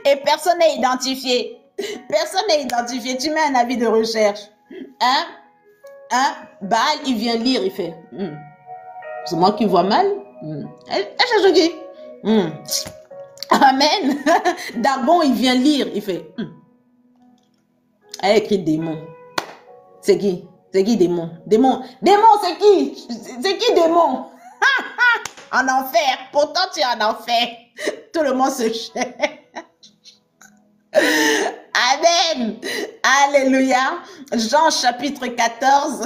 et personne n'est identifié. Personne n'est identifié. Tu mets un avis de recherche. Baal, il vient lire, il fait. C'est moi qui vois mal. Elle cherche qui? Amen. Dagon, il vient lire, il fait. Elle écrit démon. C'est qui? C'est qui démon? Démon, c'est qui? C'est qui démon? En enfer. Pourtant, tu es en enfer. Tout le monde se cherche. Amen. Alléluia. Jean chapitre 14.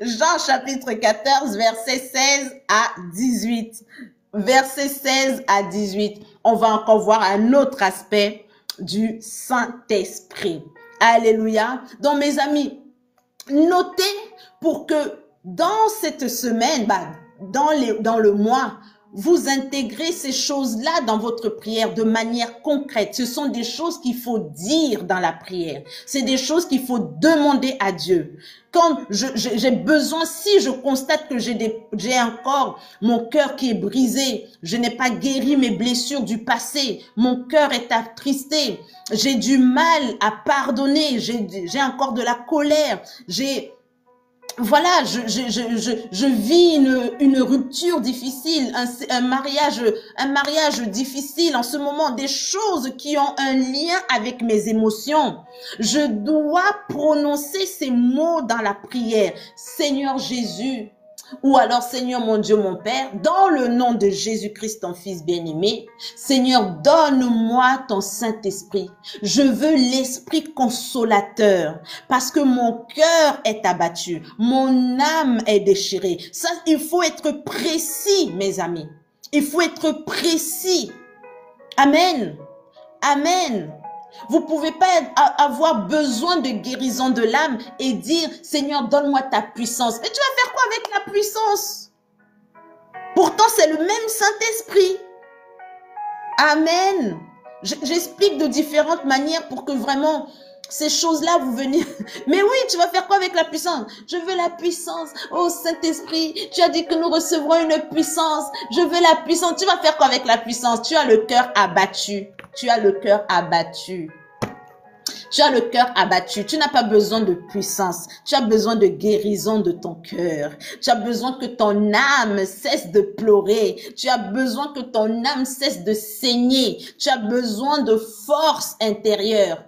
Jean chapitre 14, verset 16 à 18. Verset 16 à 18. On va encore voir un autre aspect du Saint-Esprit. Alléluia. Donc, mes amis, notez pour que dans cette semaine, dans le mois, vous intégrez ces choses-là dans votre prière de manière concrète. Ce sont des choses qu'il faut dire dans la prière. C'est des choses qu'il faut demander à Dieu. Quand j'ai besoin, si je constate que j'ai encore mon cœur qui est brisé, je n'ai pas guéri mes blessures du passé, mon cœur est attristé, j'ai du mal à pardonner, j'ai encore de la colère, voilà, je vis une rupture difficile, un mariage difficile en ce moment, des choses qui ont un lien avec mes émotions. Je dois prononcer ces mots dans la prière. Seigneur Jésus, ou alors Seigneur mon Dieu, mon Père, dans le nom de Jésus-Christ, ton Fils bien-aimé, Seigneur, donne-moi ton Saint-Esprit. Je veux l'Esprit consolateur parce que mon cœur est abattu, mon âme est déchirée. Ça, il faut être précis, mes amis. Il faut être précis. Amen. Amen. Vous pouvez pas avoir besoin de guérison de l'âme et dire, Seigneur, donne-moi ta puissance. Mais tu vas faire quoi avec la puissance? Pourtant, c'est le même Saint-Esprit. Amen. J'explique de différentes manières pour que vraiment ces choses-là vous veniez. Mais oui, tu vas faire quoi avec la puissance? Je veux la puissance. Oh Saint-Esprit, tu as dit que nous recevrons une puissance. Je veux la puissance. Tu vas faire quoi avec la puissance? Tu as le cœur abattu. Tu as le cœur abattu. Tu as le cœur abattu. Tu n'as pas besoin de puissance. Tu as besoin de guérison de ton cœur. Tu as besoin que ton âme cesse de pleurer. Tu as besoin que ton âme cesse de saigner. Tu as besoin de force intérieure.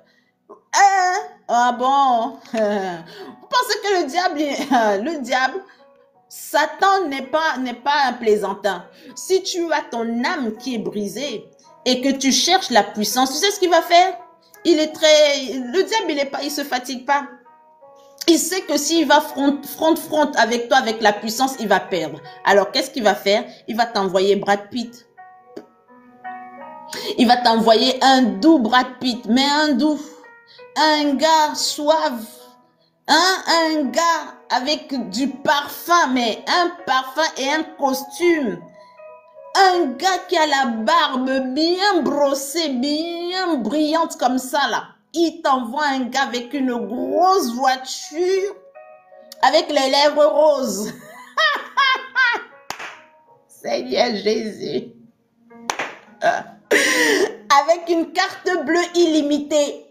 Ah bon? Vous pensez que le diable, Satan n'est pas un plaisantin. Si tu as ton âme qui est brisée et que tu cherches la puissance, tu sais ce qu'il va faire? Le diable, il se fatigue pas. Il sait que s'il va front avec toi, avec la puissance, il va perdre. Alors, qu'est-ce qu'il va faire? Il va t'envoyer Brad Pitt. Il va t'envoyer un doux Brad Pitt, mais un doux. Un gars suave. Un gars avec du parfum, mais un parfum et un costume. Un gars qui a la barbe bien brossée, bien brillante comme ça là. Il t'envoie un gars avec une grosse voiture, avec les lèvres roses. Seigneur Jésus. Avec une carte bleue illimitée.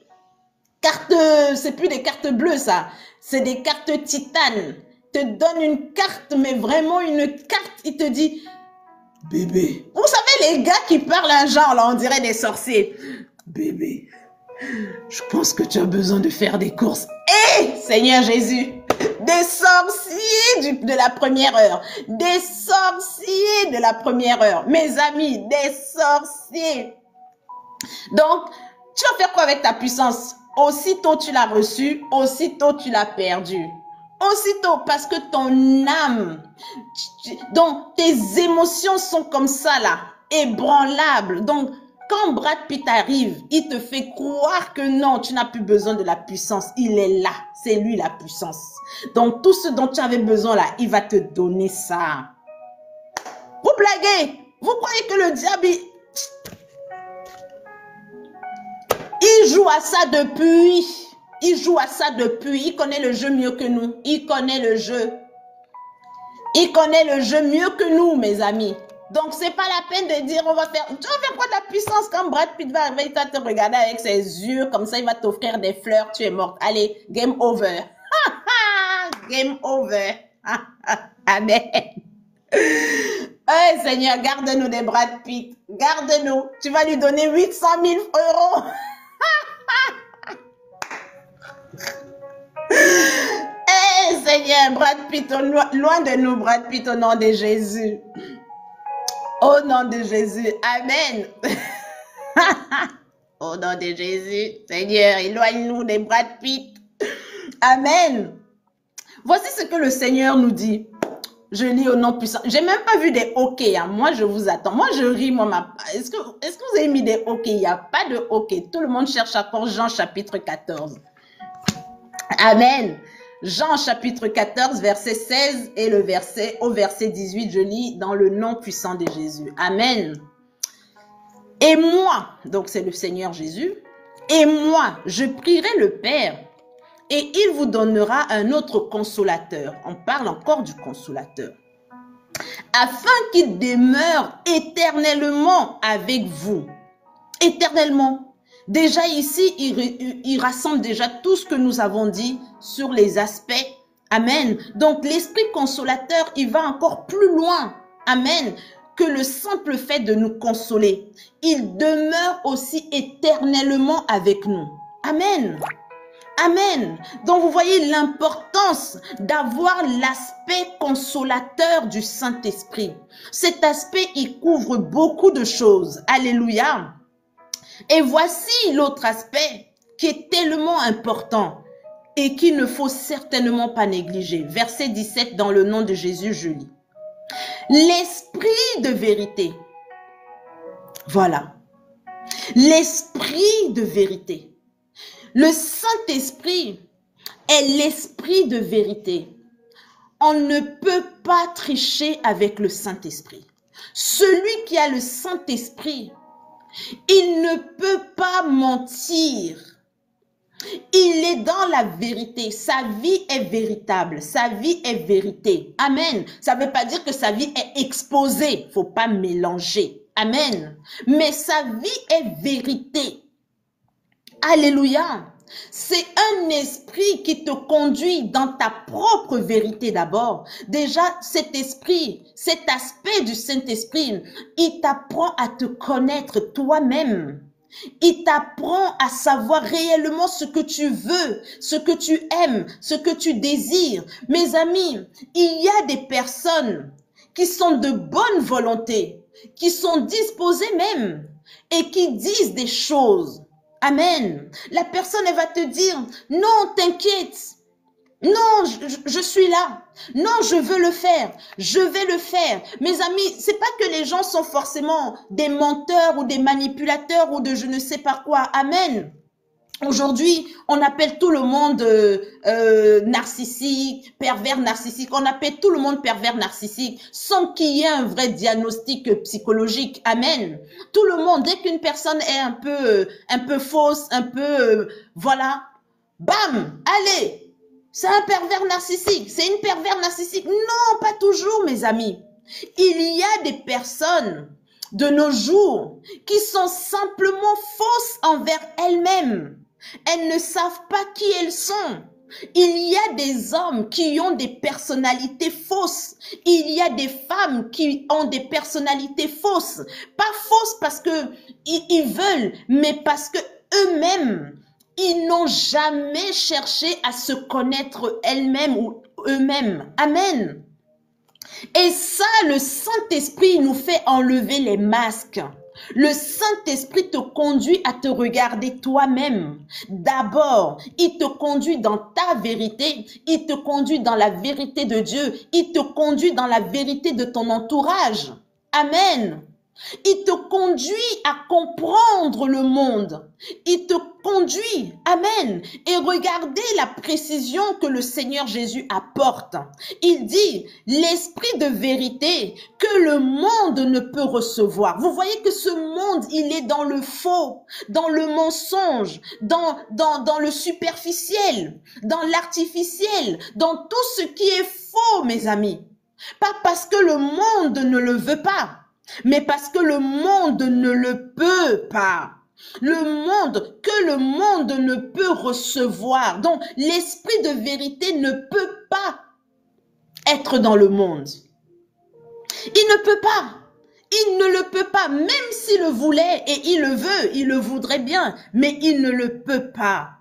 C'est plus des cartes bleues ça. C'est des cartes titane. Te donne une carte, mais vraiment une carte. Il te dit... Bébé. Vous savez, les gars qui parlent un genre, là, on dirait des sorciers. Bébé, je pense que tu as besoin de faire des courses. Seigneur Jésus, des sorciers de la première heure. Des sorciers de la première heure. Mes amis, des sorciers. Donc, tu vas faire quoi avec ta puissance? Aussitôt tu l'as reçue, aussitôt tu l'as perdue. Aussitôt, parce que ton âme, donc tes émotions sont comme ça là, ébranlables. Donc, quand Brad Pitt arrive, il te fait croire que non, tu n'as plus besoin de la puissance. Il est là, c'est lui la puissance. Donc, tout ce dont tu avais besoin là, il va te donner ça. Vous blaguez? Vous croyez que le diable, il joue à ça depuis... Il joue à ça depuis. Il connaît le jeu mieux que nous. Il connaît le jeu. Il connaît le jeu mieux que nous, mes amis. Donc, c'est pas la peine de dire, tu vas faire quoi de la puissance quand Brad Pitt va arriver, il va te regarder avec ses yeux, comme ça, il va t'offrir des fleurs, tu es morte. Allez, game over. Game over. Amen. Oh, Seigneur, garde-nous des Brad Pitt. Garde-nous. Tu vas lui donner 800 000 euros. Seigneur, Brad Pitt, loin de nous, Brad Pitt, au nom de Jésus. Au nom de Jésus. Amen. Au nom de Jésus. Seigneur, éloigne-nous des Brad Pitt. Amen. Voici ce que le Seigneur nous dit. Je lis au nom puissant. J'ai même pas vu des hockey. Hein. Moi, je vous attends. Moi, je ris. Est-ce que vous avez mis des hockey? Il n'y a pas de hockey. Tout le monde cherche encore Jean chapitre 14. Amen. Jean chapitre 14, verset 16 et au verset 18, je lis dans le nom puissant de Jésus. Amen. Et moi, donc c'est le Seigneur Jésus, et moi, je prierai le Père et il vous donnera un autre consolateur. On parle encore du consolateur. Afin qu'il demeure éternellement avec vous. Éternellement. Déjà ici, il rassemble déjà tout ce que nous avons dit sur les aspects. Amen. Donc l'Esprit consolateur, il va encore plus loin. Amen. Que le simple fait de nous consoler. Il demeure aussi éternellement avec nous. Amen. Amen. Donc vous voyez l'importance d'avoir l'aspect consolateur du Saint-Esprit. Cet aspect, il couvre beaucoup de choses. Alléluia. Et voici l'autre aspect qui est tellement important et qu'il ne faut certainement pas négliger. Verset 17, dans le nom de Jésus, je lis. L'esprit de vérité. Voilà. L'esprit de vérité. Le Saint-Esprit est l'esprit de vérité. On ne peut pas tricher avec le Saint-Esprit. Celui qui a le Saint-Esprit, il ne peut pas mentir. Il est dans la vérité. Sa vie est véritable. Sa vie est vérité. Amen. Ça ne veut pas dire que sa vie est exposée. Il ne faut pas mélanger. Amen. Mais sa vie est vérité. Alléluia. C'est un esprit qui te conduit dans ta propre vérité d'abord. Déjà, cet esprit, cet aspect du Saint-Esprit, il t'apprend à te connaître toi-même. Il t'apprend à savoir réellement ce que tu veux, ce que tu aimes, ce que tu désires. Mes amis, il y a des personnes qui sont de bonne volonté, qui sont disposées même et qui disent des choses. Amen. La personne, elle va te dire, non, t'inquiète. Non, je suis là. Non, je veux le faire. Je vais le faire. Mes amis, c'est pas que les gens sont forcément des menteurs ou des manipulateurs ou de je ne sais pas quoi. Amen. Aujourd'hui, on appelle tout le monde narcissique, pervers narcissique. On appelle tout le monde pervers narcissique sans qu'il y ait un vrai diagnostic psychologique. Amen. Tout le monde, dès qu'une personne est un peu fausse, un peu, voilà, bam, allez. C'est un pervers narcissique, c'est une pervers narcissique. Non, pas toujours, mes amis. Il y a des personnes de nos jours qui sont simplement fausses envers elles-mêmes. Elles ne savent pas qui elles sont. Il y a des hommes qui ont des personnalités fausses. Il y a des femmes qui ont des personnalités fausses. Pas fausses parce que ils veulent, mais parce que eux-mêmes, ils n'ont jamais cherché à se connaître elles-mêmes ou eux-mêmes. Amen. Et ça, le Saint-Esprit nous fait enlever les masques. Le Saint-Esprit te conduit à te regarder toi-même. D'abord, il te conduit dans ta vérité. Il te conduit dans la vérité de Dieu. Il te conduit dans la vérité de ton entourage. Amen. Il te conduit à comprendre le monde. Il te conduit. Amen. Et regardez la précision que le Seigneur Jésus apporte. Il dit, l'esprit de vérité que le monde ne peut recevoir. Vous voyez que ce monde, il est dans le faux, dans le mensonge, dans le superficiel, dans l'artificiel, dans tout ce qui est faux, mes amis. Pas parce que le monde ne le veut pas, mais parce que le monde ne le peut pas. Le monde, que le monde ne peut recevoir. Donc, l'esprit de vérité ne peut pas être dans le monde. Il ne peut pas. Il ne le peut pas, même s'il le voulait et il le veut, il le voudrait bien, mais il ne le peut pas.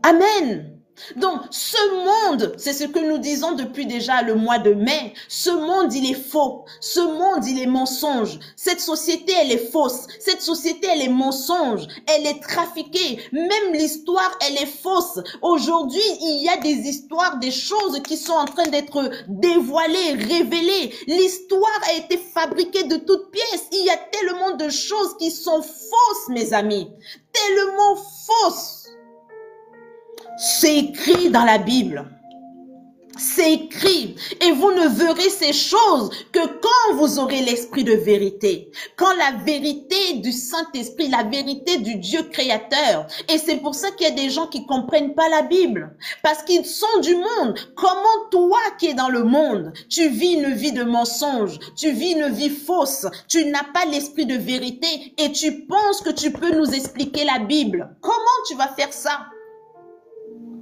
Amen. Donc, ce monde, c'est ce que nous disons depuis déjà le mois de mai, ce monde, il est faux, ce monde, il est mensonge, cette société, elle est fausse, cette société, elle est mensonge, elle est trafiquée, même l'histoire, elle est fausse. Aujourd'hui, il y a des histoires, des choses qui sont en train d'être dévoilées, révélées. L'histoire a été fabriquée de toutes pièces. Il y a tellement de choses qui sont fausses, mes amis, tellement fausses. C'est écrit dans la Bible. C'est écrit. Et vous ne verrez ces choses que quand vous aurez l'esprit de vérité. Quand la vérité du Saint-Esprit, la vérité du Dieu créateur. Et c'est pour ça qu'il y a des gens qui comprennent pas la Bible. Parce qu'ils sont du monde. Comment toi qui es dans le monde, tu vis une vie de mensonge. Tu vis une vie fausse. Tu n'as pas l'esprit de vérité. Et tu penses que tu peux nous expliquer la Bible. Comment tu vas faire ça?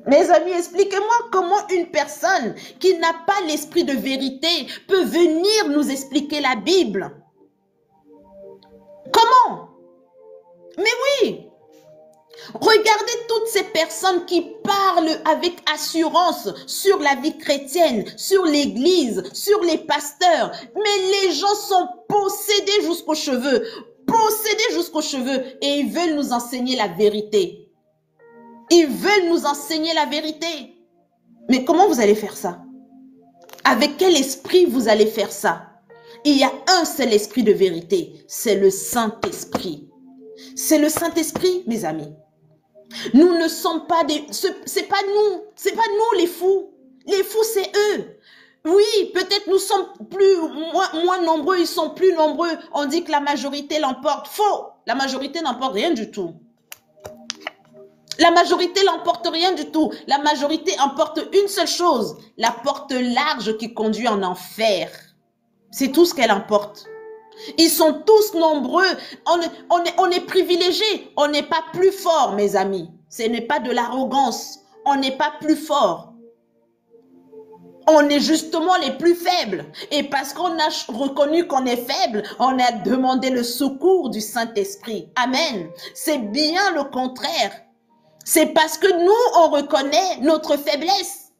Mes amis, expliquez-moi comment une personne qui n'a pas l'esprit de vérité peut venir nous expliquer la Bible. Comment? Mais oui. Regardez toutes ces personnes qui parlent avec assurance sur la vie chrétienne, sur l'église, sur les pasteurs. Mais les gens sont possédés jusqu'aux cheveux. Possédés jusqu'aux cheveux. Et ils veulent nous enseigner la vérité. Ils veulent nous enseigner la vérité. Mais comment vous allez faire ça? Avec quel esprit vous allez faire ça? Il y a un seul esprit de vérité. C'est le Saint-Esprit. C'est le Saint-Esprit, mes amis. Nous ne sommes pas des... C'est pas nous les fous. Les fous, c'est eux. Oui, peut-être nous sommes moins nombreux, ils sont plus nombreux. On dit que la majorité l'emporte. Faux. La majorité n'emporte rien du tout. La majorité n'emporte rien du tout. La majorité emporte une seule chose, la porte large qui conduit en enfer. C'est tout ce qu'elle emporte. Ils sont tous nombreux. On est privilégiés. On n'est pas plus fort, mes amis. Ce n'est pas de l'arrogance. On n'est pas plus fort. On est justement les plus faibles. Et parce qu'on a reconnu qu'on est faible, on a demandé le secours du Saint-Esprit. Amen. C'est bien le contraire. C'est parce que nous, on reconnaît notre faiblesse.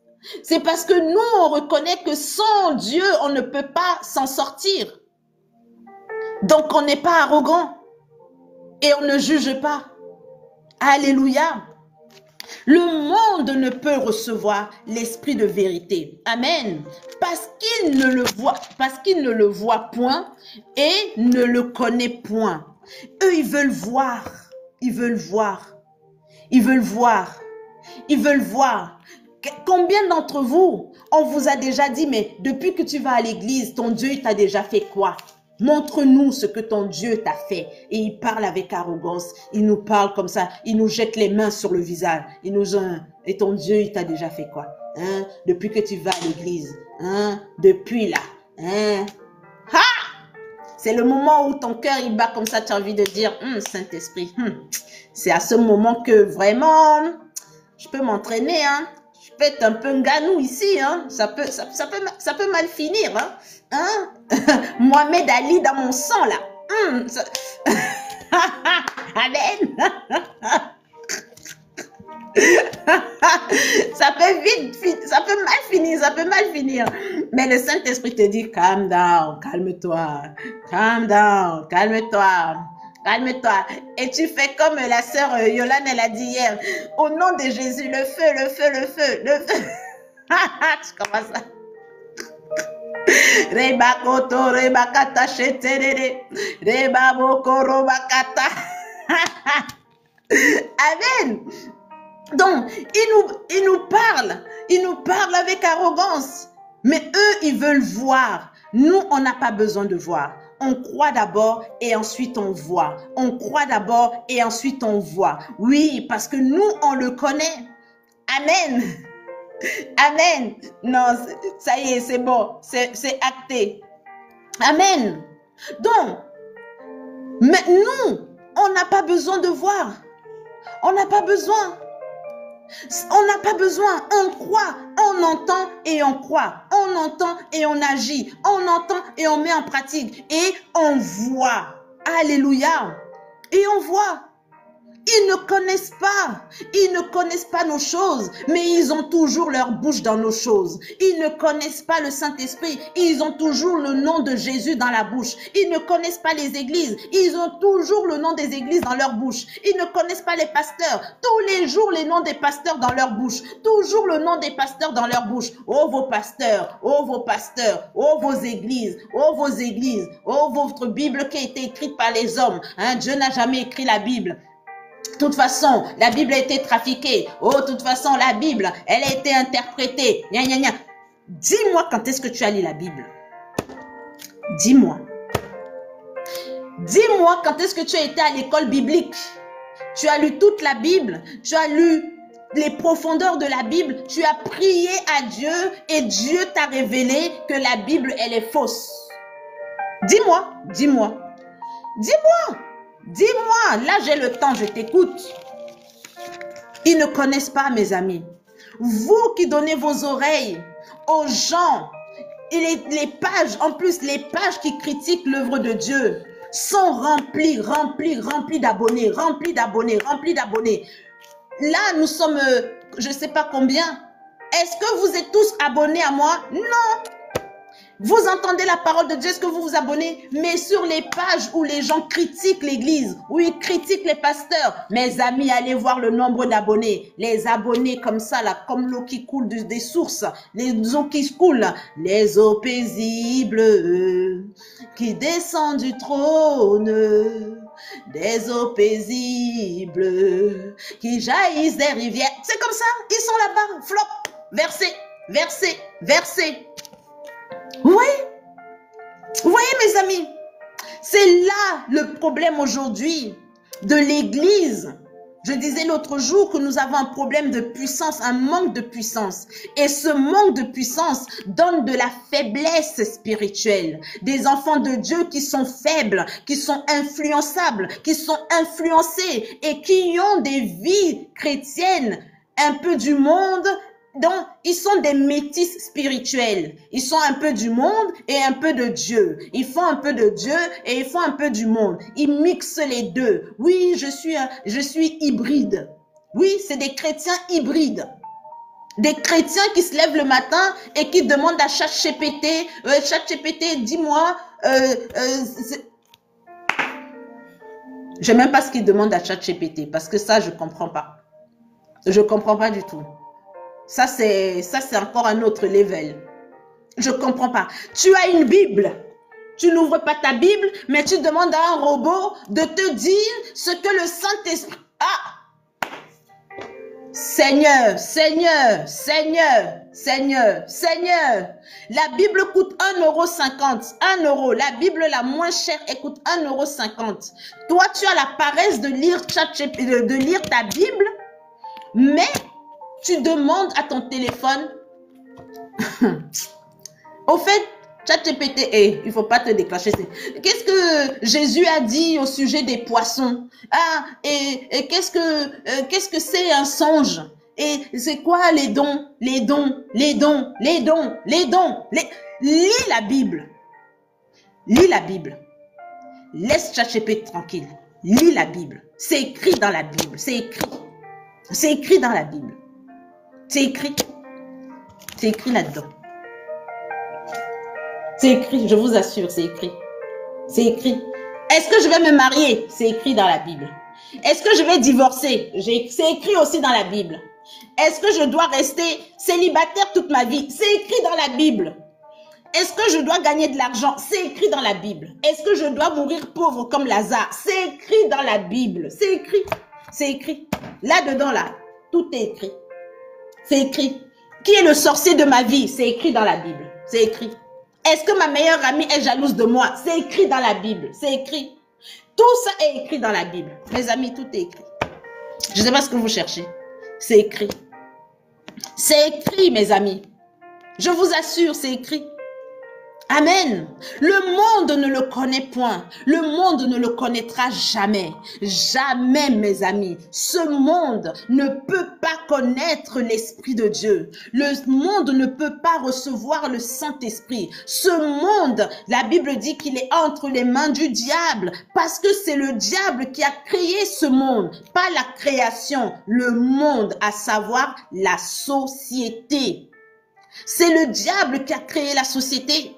C'est parce que nous, on reconnaît que sans Dieu, on ne peut pas s'en sortir. Donc, on n'est pas arrogant. Et on ne juge pas. Alléluia. Le monde ne peut recevoir l'esprit de vérité. Amen. Parce qu'il ne le voit point et ne le connaît point. Eux, ils veulent voir. Ils veulent voir. Ils veulent voir. Ils veulent voir. Combien d'entre vous, on vous a déjà dit, mais depuis que tu vas à l'église, ton Dieu, il t'a déjà fait quoi? Montre-nous ce que ton Dieu t'a fait. Et il parle avec arrogance. Il nous parle comme ça. Il nous jette les mains sur le visage. Il nous dit, et ton Dieu, il t'a déjà fait quoi? Hein? Depuis que tu vas à l'église. Hein? Depuis là. Hein? Ha! C'est le moment où ton cœur, il bat comme ça. Tu as envie de dire, Saint-Esprit, c'est à ce moment que vraiment, je peux m'entraîner. Hein? Je peux être un peu un ganou ici. Hein? Ça peut mal finir. Hein? Hein? Mohamed Ali dans mon sang là. Amen. Ça peut mal finir. Mais le Saint-Esprit te dit, calm down, calme-toi, calm down, calme-toi. Calme-toi. Et tu fais comme la sœur Yolande, elle a dit hier. Au nom de Jésus, le feu, le feu, le feu, le feu. Tu commences à... Reba koto, reba kata, sheterere. Reba boko, roba kata. Amen. Donc, il nous parle avec arrogance. Mais eux, ils veulent voir. Nous, on n'a pas besoin de voir. On croit d'abord et ensuite on voit. On croit d'abord et ensuite on voit. Oui, parce que nous, on le connaît. Amen. Amen. Non, ça y est, c'est bon. C'est acté. Amen. Donc, mais nous, on n'a pas besoin de voir. On n'a pas besoin. On n'a pas besoin. On croit, on entend et on croit. On entend et on agit. On entend et on met en pratique. Et on voit. Alléluia. Et on voit. Ils ne connaissent pas. Ils ne connaissent pas nos choses, mais ils ont toujours leur bouche dans nos choses. Ils ne connaissent pas le Saint-Esprit. Ils ont toujours le nom de Jésus dans la bouche. Ils ne connaissent pas les églises. Ils ont toujours le nom des églises dans leur bouche. Ils ne connaissent pas les pasteurs. Tous les jours, les noms des pasteurs dans leur bouche. Toujours le nom des pasteurs dans leur bouche. Oh, vos pasteurs. Oh, vos pasteurs. Oh, vos églises. Oh, vos églises. Oh, votre Bible qui a été écrite par les hommes. Hein, Dieu n'a jamais écrit la Bible. De toute façon, la Bible a été trafiquée. Oh, de toute façon, la Bible, elle a été interprétée. Gna, gna, gna. Dis-moi quand est-ce que tu as lu la Bible. Dis-moi. Dis-moi quand est-ce que tu as été à l'école biblique. Tu as lu toute la Bible. Tu as lu les profondeurs de la Bible. Tu as prié à Dieu et Dieu t'a révélé que la Bible, elle est fausse. Dis-moi, dis-moi, dis-moi. Dis-moi, là j'ai le temps, je t'écoute. Ils ne connaissent pas, mes amis. Vous qui donnez vos oreilles aux gens, et les pages, en plus les pages qui critiquent l'œuvre de Dieu, sont remplies d'abonnés, remplies d'abonnés. Là, nous sommes, je ne sais pas combien. Est-ce que vous êtes tous abonnés à moi? Non. Vous entendez la parole de Dieu, est-ce que vous vous abonnez? Mais sur les pages où les gens critiquent l'église, où ils critiquent les pasteurs, mes amis, allez voir le nombre d'abonnés. Les abonnés comme ça, là, comme l'eau qui coule des sources, les eaux qui coulent, les eaux paisibles qui descendent du trône, des eaux paisibles qui jaillissent des rivières. C'est comme ça, ils sont là-bas, flop, versés, versés, versés. Oui, vous voyez mes amis, c'est là le problème aujourd'hui de l'Église. Je disais l'autre jour que nous avons un problème de puissance, un manque de puissance. Et ce manque de puissance donne de la faiblesse spirituelle. Des enfants de Dieu qui sont faibles, qui sont influençables, qui sont influencés et qui ont des vies chrétiennes un peu du monde. Donc, ils sont des métis spirituels. Ils sont un peu du monde et un peu de Dieu. Ils font un peu de Dieu et ils font un peu du monde. Ils mixent les deux. Oui, je suis hybride. Oui, c'est des chrétiens hybrides. Des chrétiens qui se lèvent le matin et qui demandent à ChatGPT, ChatGPT, dis-moi, je sais même pas ce qu'ils demandent à ChatGPT parce que ça, je comprends pas. Je comprends pas du tout. Ça, c'est encore un autre level. Je comprends pas. Tu as une Bible. Tu n'ouvres pas ta Bible, mais tu demandes à un robot de te dire ce que le Saint-Esprit... Ah! Seigneur, Seigneur, Seigneur, Seigneur, Seigneur. La Bible coûte 1,50 €. 1 euro. La Bible la moins chère, elle coûte 1,50 €. Toi, tu as la paresse de lire ta Bible, mais... tu demandes à ton téléphone, au fait, ChatGPT, il ne faut pas te déclencher. Qu'est-ce que Jésus a dit au sujet des poissons? Ah, et qu'est-ce que c'est un songe? Et c'est quoi les dons? Les dons, les dons, les dons, les dons. Lis la Bible. Lis la Bible. Laisse ChatGPT tranquille. Lis la Bible. C'est écrit dans la Bible. C'est écrit. C'est écrit dans la Bible. C'est écrit. C'est écrit là-dedans. C'est écrit, je vous assure, c'est écrit. C'est écrit. Est-ce que je vais me marier? C'est écrit dans la Bible. Est-ce que je vais divorcer? C'est écrit aussi dans la Bible. Est-ce que je dois rester célibataire toute ma vie? C'est écrit dans la Bible. Est-ce que je dois gagner de l'argent? C'est écrit dans la Bible. Est-ce que je dois mourir pauvre comme Lazare? C'est écrit dans la Bible. C'est écrit. C'est écrit. Là-dedans, là, tout est écrit. C'est écrit. Qui est le sorcier de ma vie? C'est écrit dans la Bible. C'est écrit. Est-ce que ma meilleure amie est jalouse de moi? C'est écrit dans la Bible. C'est écrit. Tout ça est écrit dans la Bible. Mes amis, tout est écrit. Je ne sais pas ce que vous cherchez. C'est écrit. C'est écrit, mes amis. Je vous assure, c'est écrit. Amen. Le monde ne le connaît point. Le monde ne le connaîtra jamais. Jamais, mes amis. Ce monde ne peut pas connaître l'Esprit de Dieu. Le monde ne peut pas recevoir le Saint-Esprit. Ce monde, la Bible dit qu'il est entre les mains du diable parce que c'est le diable qui a créé ce monde, pas la création, le monde, à savoir la société. C'est le diable qui a créé la société.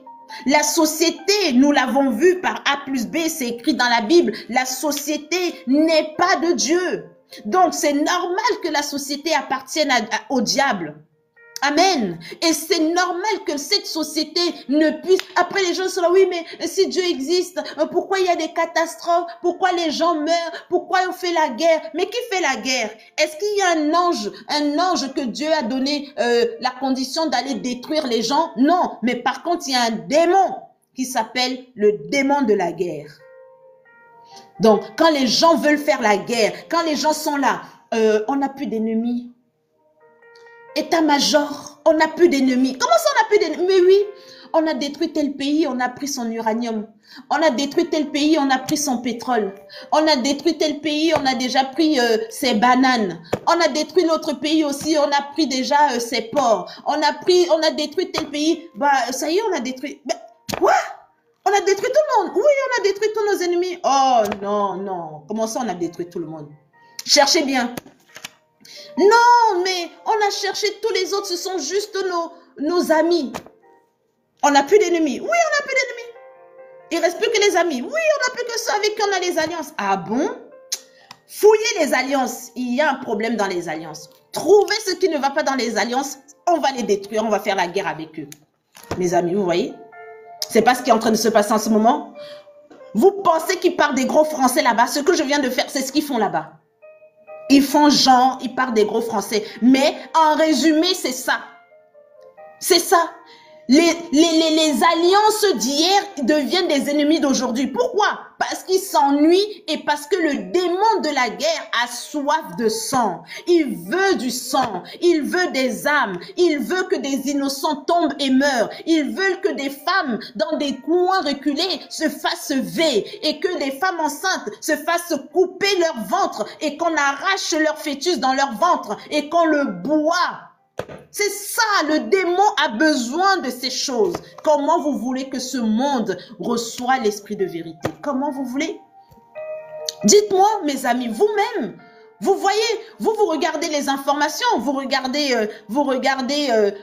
La société, nous l'avons vu par A plus B, c'est écrit dans la Bible, la société n'est pas de Dieu. Donc c'est normal que la société appartienne au diable. Amen. Et c'est normal que cette société ne puisse... Après les gens sont là, oui, mais si Dieu existe, pourquoi il y a des catastrophes? Pourquoi les gens meurent? Pourquoi on fait la guerre? Mais qui fait la guerre? Est-ce qu'il y a un ange que Dieu a donné la condition d'aller détruire les gens? Non. Mais par contre, il y a un démon qui s'appelle le démon de la guerre. Donc, quand les gens veulent faire la guerre, quand les gens sont là, on n'a plus d'ennemis. État-major, on n'a plus d'ennemis. Comment ça on n'a plus d'ennemis? Mais oui, on a détruit tel pays, on a pris son uranium. On a détruit tel pays, on a pris son pétrole. On a détruit tel pays, on a déjà pris ses bananes. On a détruit l'autre pays aussi, on a pris déjà ses ports. On a détruit tel pays. Bah, ça y est, on a détruit. Bah, quoi? On a détruit tout le monde. Oui, on a détruit tous nos ennemis. Oh non, non. Comment ça on a détruit tout le monde? Cherchez bien. Non, mais on a cherché tous les autres, ce sont juste nos amis. On n'a plus d'ennemis. Oui, on n'a plus d'ennemis. Il ne reste plus que les amis. Oui, on n'a plus que ceux avec qui on a les alliances. Ah bon? Fouillez les alliances. Il y a un problème dans les alliances. Trouvez ce qui ne va pas dans les alliances. On va les détruire. On va faire la guerre avec eux. Mes amis, vous voyez? C'est pas ce qui est en train de se passer en ce moment. Vous pensez qu'ils parlent des gros français là-bas? Ce que je viens de faire, c'est ce qu'ils font là-bas. Ils font genre, ils parlent des gros français. Mais en résumé, c'est ça. C'est ça. Les alliances d'hier deviennent des ennemis d'aujourd'hui. Pourquoi? Parce qu'ils s'ennuient et parce que le démon de la guerre a soif de sang. Il veut du sang, il veut des âmes, il veut que des innocents tombent et meurent. Il veut que des femmes dans des coins reculés se fassent veiller et que des femmes enceintes se fassent couper leur ventre et qu'on arrache leur fœtus dans leur ventre et qu'on le boit. C'est ça, le démon a besoin de ces choses. Comment vous voulez que ce monde reçoive l'esprit de vérité? Comment vous voulez? Dites-moi, mes amis, vous-même, vous voyez, vous regardez les informations, vous regardez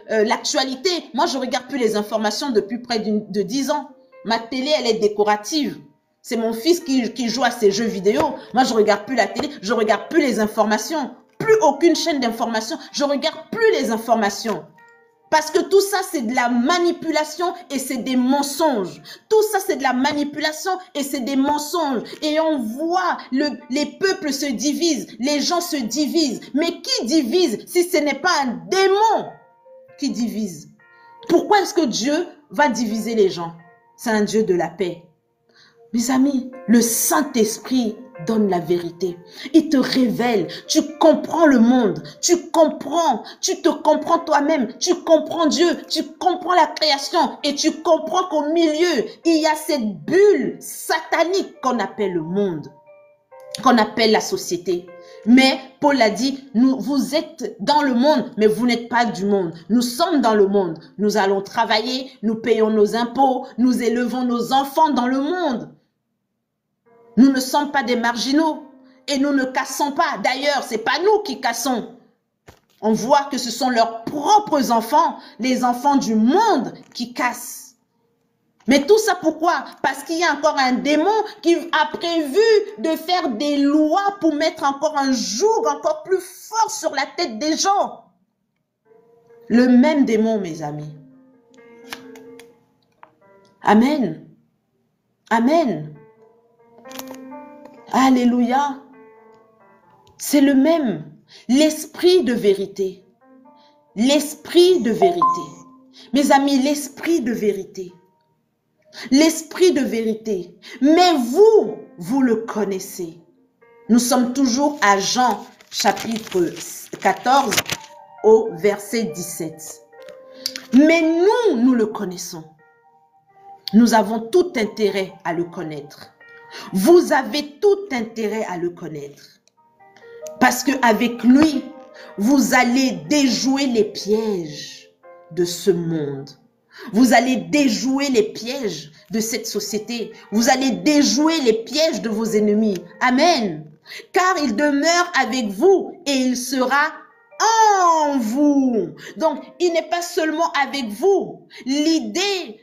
l'actualité. Moi, je regarde plus les informations depuis près de 10 ans. Ma télé, elle est décorative. C'est mon fils qui joue à ces jeux vidéo. Moi, je regarde plus la télé, je regarde plus les informations. Plus aucune chaîne d'information, je regarde plus les informations. Parce que tout ça, c'est de la manipulation et c'est des mensonges. Tout ça, c'est de la manipulation et c'est des mensonges. Et on voit, les peuples se divisent, les gens se divisent. Mais qui divise si ce n'est pas un démon qui divise? Pourquoi est-ce que Dieu va diviser les gens? C'est un Dieu de la paix. Mes amis, le Saint-Esprit donne la vérité. Il te révèle. Tu comprends le monde. Tu te comprends toi-même. Tu comprends Dieu. Tu comprends la création. Et tu comprends qu'au milieu, il y a cette bulle satanique qu'on appelle le monde, qu'on appelle la société. Mais Paul a dit, vous êtes dans le monde, mais vous n'êtes pas du monde. Nous sommes dans le monde. Nous allons travailler, nous payons nos impôts, nous élevons nos enfants dans le monde. Nous ne sommes pas des marginaux et nous ne cassons pas. D'ailleurs, ce n'est pas nous qui cassons. On voit que ce sont leurs propres enfants, les enfants du monde qui cassent. Mais tout ça pourquoi? Parce qu'il y a encore un démon qui a prévu de faire des lois pour mettre encore un joug encore plus fort sur la tête des gens. Le même démon, mes amis. Amen. Amen. Alléluia. C'est le même. L'esprit de vérité. L'esprit de vérité. Mes amis, l'esprit de vérité. L'esprit de vérité. Mais vous le connaissez. Nous sommes toujours à Jean chapitre 14 au verset 17. Mais nous le connaissons. Nous avons tout intérêt à le connaître. Vous avez tout intérêt à le connaître. Parce qu'avec lui, vous allez déjouer les pièges de ce monde. Vous allez déjouer les pièges de cette société. Vous allez déjouer les pièges de vos ennemis. Amen. Car il demeure avec vous et il sera en vous. Donc, il n'est pas seulement avec vous. L'idée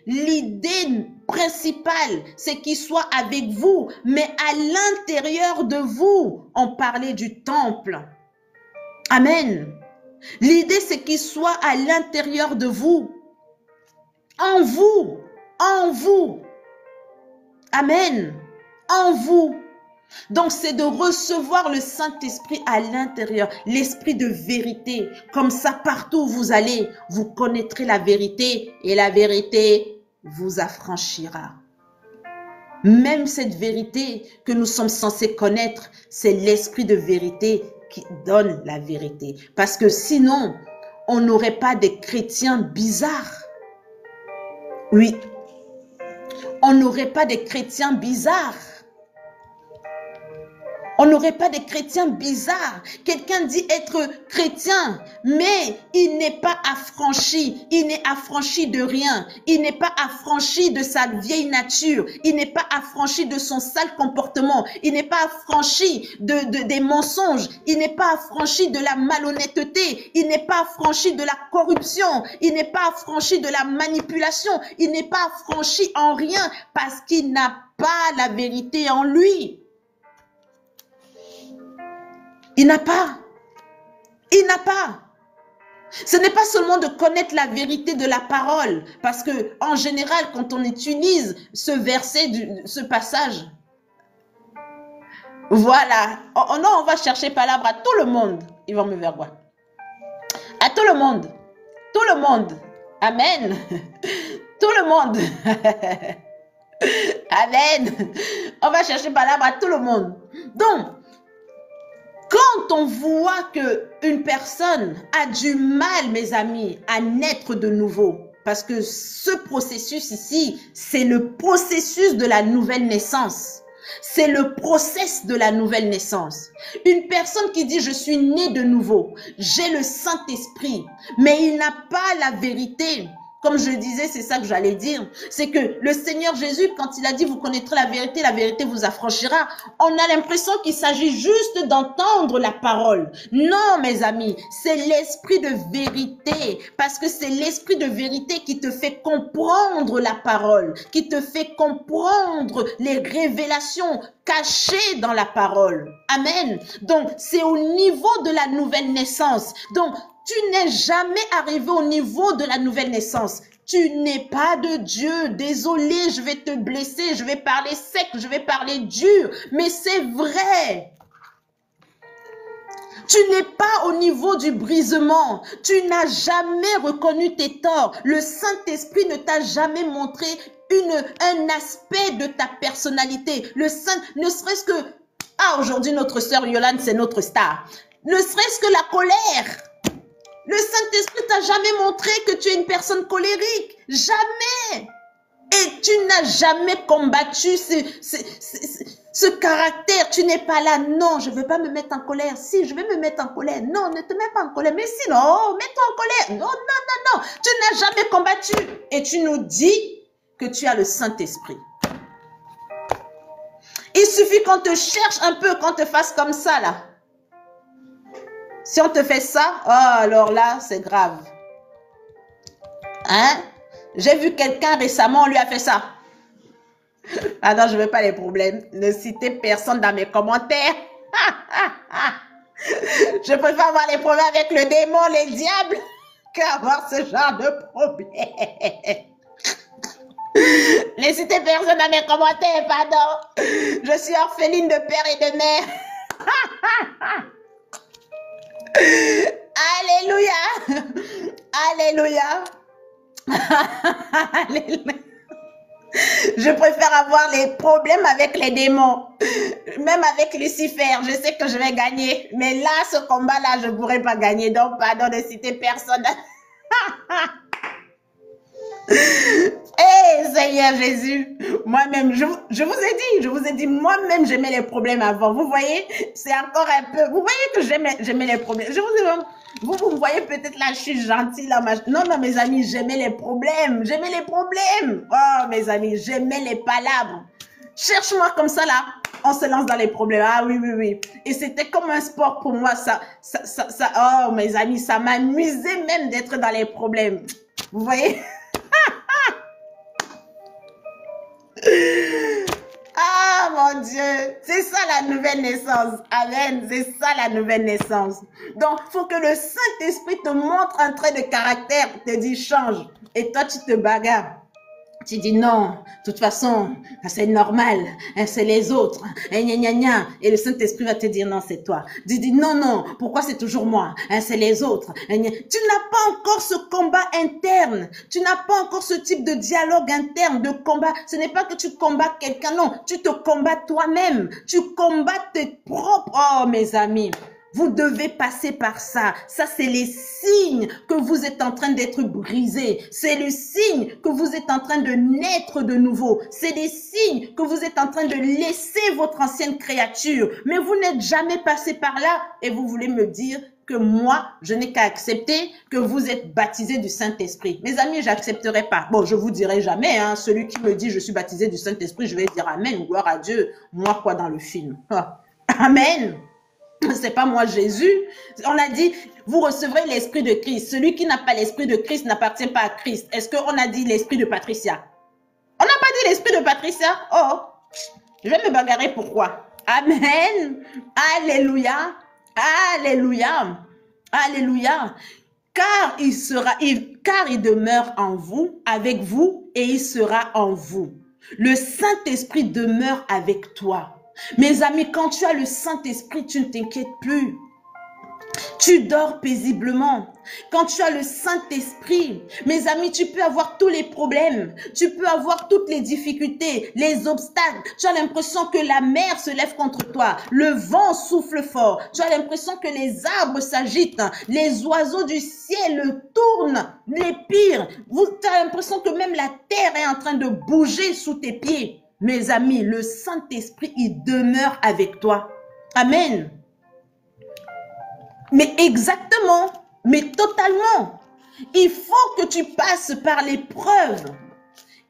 principale, c'est qu'il soit avec vous, mais à l'intérieur de vous. On parlait du temple. Amen. L'idée, c'est qu'il soit à l'intérieur de vous. En vous. En vous. Amen. En vous. Donc, c'est de recevoir le Saint-Esprit à l'intérieur, l'esprit de vérité. Comme ça, partout où vous allez, vous connaîtrez la vérité et la vérité vous affranchira. Même cette vérité que nous sommes censés connaître, c'est l'esprit de vérité qui donne la vérité. Parce que sinon, on n'aurait pas des chrétiens bizarres. Oui, on n'aurait pas des chrétiens bizarres. On n'aurait pas des chrétiens bizarres. Quelqu'un dit être chrétien, mais il n'est pas affranchi. Il n'est affranchi de rien. Il n'est pas affranchi de sa vieille nature. Il n'est pas affranchi de son sale comportement. Il n'est pas affranchi des mensonges. Il n'est pas affranchi de la malhonnêteté. Il n'est pas affranchi de la corruption. Il n'est pas affranchi de la manipulation. Il n'est pas affranchi en rien parce qu'il n'a pas la vérité en lui. Il n'a pas. Il n'a pas. Ce n'est pas seulement de connaître la vérité de la parole, parce que en général, quand on utilise ce verset, ce passage, voilà. Oh non, on va chercher palabra à tout le monde. Ils vont me voir quoi? À tout le monde. Tout le monde. Amen. Tout le monde. Amen. On va chercher palabra à tout le monde. Donc, quand on voit qu'une personne a du mal, mes amis, à naître de nouveau, parce que ce processus ici, c'est le processus de la nouvelle naissance. C'est le process de la nouvelle naissance. Une personne qui dit « je suis né de nouveau, j'ai le Saint-Esprit », mais il n'a pas la vérité. Comme je disais, c'est ça que j'allais dire. C'est que le Seigneur Jésus, quand il a dit « vous connaîtrez la vérité vous affranchira », on a l'impression qu'il s'agit juste d'entendre la parole. Non, mes amis, c'est l'esprit de vérité. Parce que c'est l'esprit de vérité qui te fait comprendre la parole, qui te fait comprendre les révélations cachées dans la parole. Amen. Donc, c'est au niveau de la nouvelle naissance. Donc, tu n'es jamais arrivé au niveau de la nouvelle naissance. Tu n'es pas de Dieu. Désolé, je vais te blesser, je vais parler sec, je vais parler dur. Mais c'est vrai. Tu n'es pas au niveau du brisement. Tu n'as jamais reconnu tes torts. Le Saint-Esprit ne t'a jamais montré un aspect de ta personnalité. Le Saint, ne serait-ce que... Ah, aujourd'hui, notre sœur Yolande, c'est notre star. Ne serait-ce que la colère. Le Saint-Esprit t'a jamais montré que tu es une personne colérique. Jamais. Et tu n'as jamais combattu ce caractère. Tu n'es pas là. Non, je ne veux pas me mettre en colère. Si, je vais me mettre en colère. Non, ne te mets pas en colère. Mais sinon, mets-toi en colère. Non, non, non, non. Tu n'as jamais combattu. Et tu nous dis que tu as le Saint-Esprit. Il suffit qu'on te cherche un peu, qu'on te fasse comme ça, là. Si on te fait ça, oh, alors là, c'est grave. Hein? J'ai vu quelqu'un récemment, on lui a fait ça. Ah non, je ne veux pas les problèmes. Ne citez personne dans mes commentaires. Je préfère avoir les problèmes avec le démon, les diables, qu'avoir ce genre de problème. Ne citez personne dans mes commentaires, pardon. Je suis orpheline de père et de mère. Alléluia. Alléluia. Alléluia. Je préfère avoir les problèmes avec les démons. Même avec Lucifer, je sais que je vais gagner. Mais là, ce combat-là, je ne pourrai pas gagner. Donc, pardon de citer personne. Hey, Seigneur Jésus, moi-même, je vous ai dit, moi-même, j'aimais les problèmes avant. Vous voyez, c'est encore un peu, vous voyez que j'aimais les problèmes. Je vous ai vous me voyez peut-être là, je suis gentille là. Non, non, mes amis, j'aimais les problèmes. J'aimais les problèmes. Oh, mes amis, j'aimais les palabres. Cherche-moi comme ça là, on se lance dans les problèmes. Ah oui, oui, oui. Et c'était comme un sport pour moi. Oh, mes amis, ça m'amusait même d'être dans les problèmes. Vous voyez? Ah mon Dieu, c'est ça la nouvelle naissance. Amen, c'est ça la nouvelle naissance. Donc, il faut que le Saint-Esprit te montre un trait de caractère, te dit change. Et toi, tu te bagarres. Tu dis non, de toute façon, c'est normal, c'est les autres, et gna gna gna. Et le Saint-Esprit va te dire non, c'est toi. Tu dis non, non, pourquoi c'est toujours moi, c'est les autres. Tu n'as pas encore ce combat interne, tu n'as pas encore ce type de dialogue interne, de combat. Ce n'est pas que tu combats quelqu'un, non, tu te combats toi-même, tu combats tes propres... Oh mes amis, vous devez passer par ça. Ça, c'est les signes que vous êtes en train d'être brisés. C'est le signe que vous êtes en train de naître de nouveau. C'est des signes que vous êtes en train de laisser votre ancienne créature. Mais vous n'êtes jamais passé par là et vous voulez me dire que moi, je n'ai qu'à accepter que vous êtes baptisé du Saint-Esprit. Mes amis, j'accepterai pas. Bon, je vous dirai jamais, hein, celui qui me dit je suis baptisé du Saint-Esprit, je vais dire amen, gloire à Dieu. Moi, quoi dans le film? Ah. Amen. C'est pas moi Jésus. On a dit, vous recevrez l'esprit de Christ. Celui qui n'a pas l'esprit de Christ n'appartient pas à Christ. Est-ce qu'on a dit l'esprit de Patricia? On n'a pas dit l'esprit de Patricia? Oh, je vais me bagarrer pourquoi? Amen. Alléluia. Alléluia. Alléluia. Car il demeure en vous, avec vous, et il sera en vous. Le Saint-Esprit demeure avec toi. Mes amis, quand tu as le Saint-Esprit, tu ne t'inquiètes plus. Tu dors paisiblement. Quand tu as le Saint-Esprit, mes amis, tu peux avoir tous les problèmes. Tu peux avoir toutes les difficultés, les obstacles. Tu as l'impression que la mer se lève contre toi. Le vent souffle fort. Tu as l'impression que les arbres s'agitent. Les oiseaux du ciel tournent. Les pires. Tu as l'impression que même la terre est en train de bouger sous tes pieds. Mes amis, le Saint-Esprit, il demeure avec toi. Amen. Mais exactement, mais totalement. Il faut que tu passes par l'épreuve.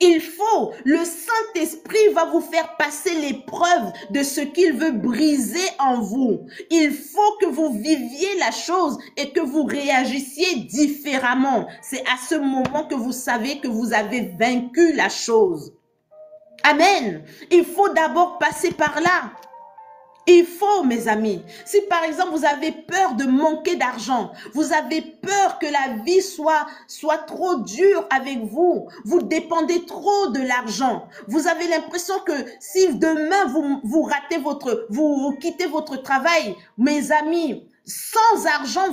Il faut. Le Saint-Esprit va vous faire passer l'épreuve de ce qu'il veut briser en vous. Il faut que vous viviez la chose et que vous réagissiez différemment. C'est à ce moment que vous savez que vous avez vaincu la chose. Amen. Il faut d'abord passer par là. Il faut, mes amis, si par exemple vous avez peur de manquer d'argent, vous avez peur que la vie soit trop dure avec vous, vous dépendez trop de l'argent, vous avez l'impression que si demain vous ratez vous quittez votre travail, mes amis, sans argent,